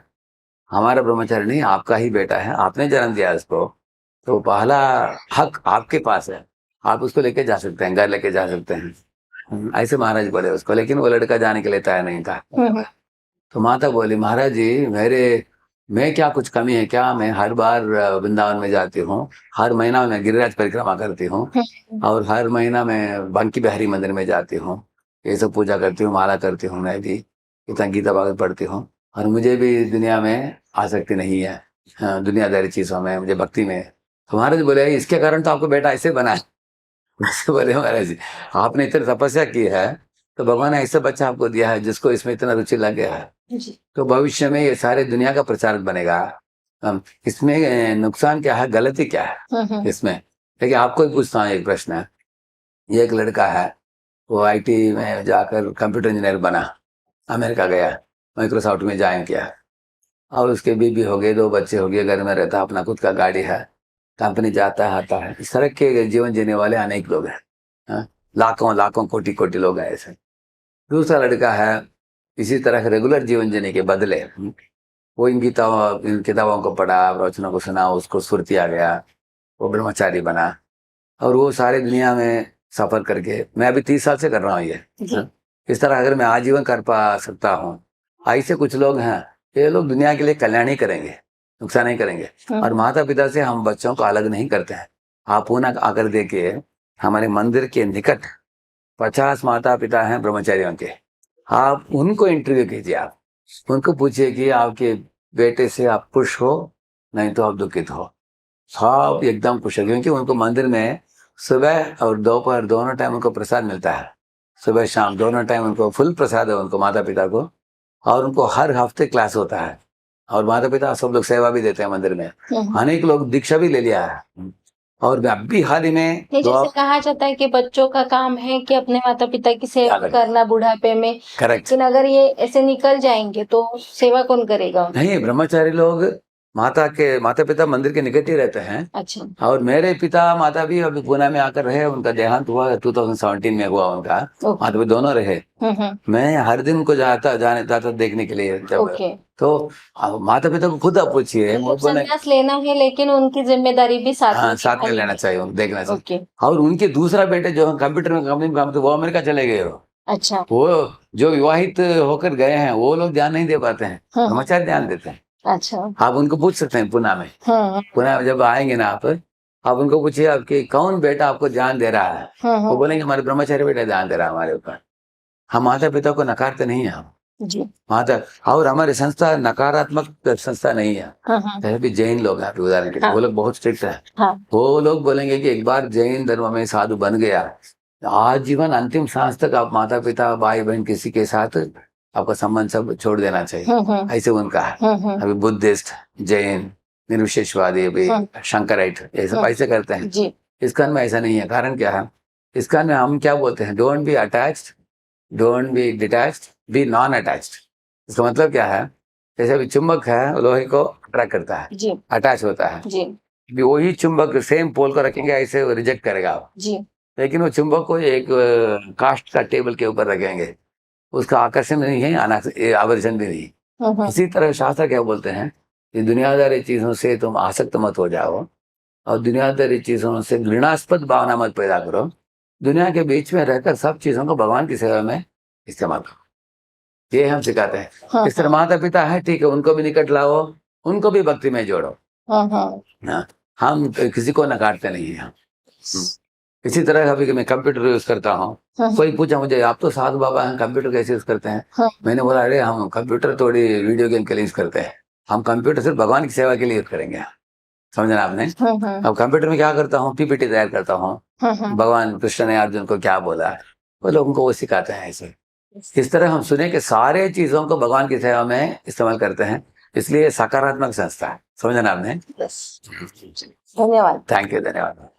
हमारा ब्रह्मचारी नहीं आपका ही बेटा है, आपने जन्म दिया उसको, तो पहला हक आपके पास है, आप उसको लेके जा सकते हैं, घर लेके जा सकते हैं। ऐसे महाराज बोले उसको, लेकिन वो लड़का जाने के लिए तैयार नहीं था। तो माता बोली महाराज जी मैं क्या कुछ कमी है क्या, मैं हर बार वृंदावन में जाती हूँ, हर महीना मैं गिरिराज परिक्रमा करती हूँ और हर महीना मैं बंकी बिहारी मंदिर में जाती हूँ, ये सब पूजा करती हूँ, माला करती हूँ, मैं भी इतना गीता भागवत पढ़ती हूँ और मुझे भी दुनिया में आसक्ति नहीं है, दुनियादारी चीज़ों में, मुझे भक्ति में। तो महाराज बोले इसके कारण तो आपको बेटा ऐसे बना है। उससे बोले महाराज जी आपने इतनी तपस्या की है तो भगवान ने ऐसा बच्चा आपको दिया है जिसको इसमें इतना रुचि लग गया है, तो भविष्य में ये सारे दुनिया का प्रचारक बनेगा। इसमें नुकसान क्या है, गलती क्या है इसमें? लेकिन आपको ही पूछता हूँ एक प्रश्न है, ये एक लड़का है वो आईटी में जाकर कंप्यूटर इंजीनियर बना, अमेरिका गया, माइक्रोसॉफ्ट में ज्वाइन किया और उसके बीबी हो गए, 2 बच्चे हो गए, घर में रहता, अपना खुद का गाड़ी है, कंपनी जाता है आता है। इस तरह के जीवन जीने वाले अनेक लोग हैं, हाँ? लाखों लाखों कोटि कोटि लोग हैं ऐसे। दूसरा लड़का है इसी तरह रेगुलर जीवन जीने के बदले वो इन किताबों को पढ़ा, प्रवचनों को सुना, उसको स्फूर्ति आ गया, वो ब्रह्मचारी बना और वो सारे दुनिया में सफर करके, मैं अभी 30 साल से कर रहा हूँ ये, हाँ? इस तरह अगर मैं आजीवन कर पा सकता हूँ, ऐसे कुछ लोग हैं, ये लोग दुनिया के लिए कल्याण ही करेंगे, नुकसान नहीं करेंगे। और माता पिता से हम बच्चों को अलग नहीं करते हैं। आप पुनः आकर देखिए हमारे मंदिर के निकट 50 माता पिता हैं ब्रह्मचारियों के, आप उनको इंटरव्यू कीजिए, आप उनको पूछिए कि आपके बेटे से आप खुश हो, नहीं तो आप दुखित हो। सब एकदम खुश है, क्योंकि उनको मंदिर में सुबह और दोपहर दोनों टाइम उनको प्रसाद मिलता है, सुबह शाम दोनों टाइम उनको फुल प्रसाद है उनको माता पिता को, और उनको हर हफ्ते क्लास होता है और माता पिता सब लोग सेवा भी देते हैं मंदिर में। अनेक लोग दीक्षा भी ले लिया है और अभी हाल ही में
जैसे कहा जाता है कि बच्चों का काम है कि अपने माता पिता की सेवा करना बुढ़ापे में,
करेक्ट,
लेकिन अगर ये ऐसे निकल जाएंगे तो सेवा कौन करेगा?
नहीं, ब्रह्मचारी लोग माता पिता मंदिर के निकट ही रहते हैं।
अच्छा।
और मेरे पिता माता भी अभी पुणे में आकर रहे, उनका देहांत हुआ 2017 में हुआ उनका, माता पिता दोनों रहे। मैं हर दिन उनको जाता देखने के लिए जब, तो माता पिता को खुद आप पूछिए,
संन्यास लेना है लेकिन उनकी जिम्मेदारी भी
साथ में लेना चाहिए, देखना चाहिए। और उनके दूसरा बेटे जो कंप्यूटर में कंपनी में काम, वो अमेरिका चले गए हो।
अच्छा।
वो जो विवाहित होकर गए हैं वो लोग ध्यान नहीं दे पाते हैं, ब्रह्मचारी ध्यान देते हैं।
अच्छा।
आप उनको पूछ सकते हैं पुणे में, पुणे में जब आएंगे ना आप उनको पूछिए आपके कौन बेटा आपको ध्यान दे रहा है, वो बोलेंगे हमारे ब्रह्मचारी बेटा ध्यान दे रहा है हमारे ऊपर। हम माता पिता को नकारते नहीं है, हम
जी।
माता, और हमारी संस्था नकारात्मक संस्था नहीं है। भी जैन लोग हैं उदाहरण के लिए, वो लोग बहुत स्ट्रिक्ट है। वो लोग बोलेंगे कि एक बार जैन धर्म में साधु बन गया, आजीवन अंतिम सांस तक आप माता पिता भाई बहन किसी के साथ आपका संबंध सब छोड़ देना चाहिए, ऐसे उनका है। अभी बुद्धिस्ट, जैन, निर्विशेषवादी, अभी शंकराइट, ये सब ऐसे करते हैं। इस्कॉन में ऐसा नहीं है। कारण क्या है, इस्कॉन में हम क्या बोलते हैं, don't be attached, don't be detached, be non attached. इसका मतलब क्या है, जैसे अभी चुंबक है लोहे को अट्रैक्ट करता है, अटैच होता है, वही चुंबक सेम पोल को रखेंगे ऐसे रिजेक्ट करेगा आप, लेकिन वो चुंबक को एक कास्ट का टेबल के ऊपर रखेंगे, उसका आकर्षण नहीं है, आवर्जन भी नहीं। इसी तरह शास्त्र क्या बोलते हैं कि दुनियादारी चीजों से तुम आसक्त मत हो जाओ और दुनियादारी चीजों से घृणास्पद भावना मत पैदा करो, दुनिया के बीच में रहकर सब चीजों को भगवान की सेवा में इस्तेमाल करो। ये हम सिखाते हैं।
हाँ,
इस तरह माता पिता है, ठीक है, उनको भी निकट लाओ, उनको भी भक्ति में जोड़ो।
हाँ, हाँ,
हाँ, हम किसी को नकारते नहीं हैं। इसी तरह अभी मैं कंप्यूटर यूज करता हूँ,
हाँ,
कोई पूछा मुझे आप तो साधु बाबा हैं, कंप्यूटर कैसे यूज करते हैं?
हाँ।
मैंने बोला अरे हम कंप्यूटर थोड़ी वीडियो गेम के लिए यूज करते हैं, हम कंप्यूटर सिर्फ भगवान की सेवा के लिए यूज करेंगे। समझना आपने?
हाँ, हाँ,
अब कंप्यूटर में क्या करता हूँ, पीपीटी तैयार करता हूँ,
हाँ, हाँ।
भगवान कृष्ण ने अर्जुन को क्या बोला है, वो लोगों को वो सिखाते हैं। ऐसे इस तरह हम सुने कि सारे चीजों को भगवान की सेवा में इस्तेमाल करते हैं, इसलिए सकारात्मक संस्था है। समझना आपने?
Yes. धन्यवाद।
थैंक यू, धन्यवाद।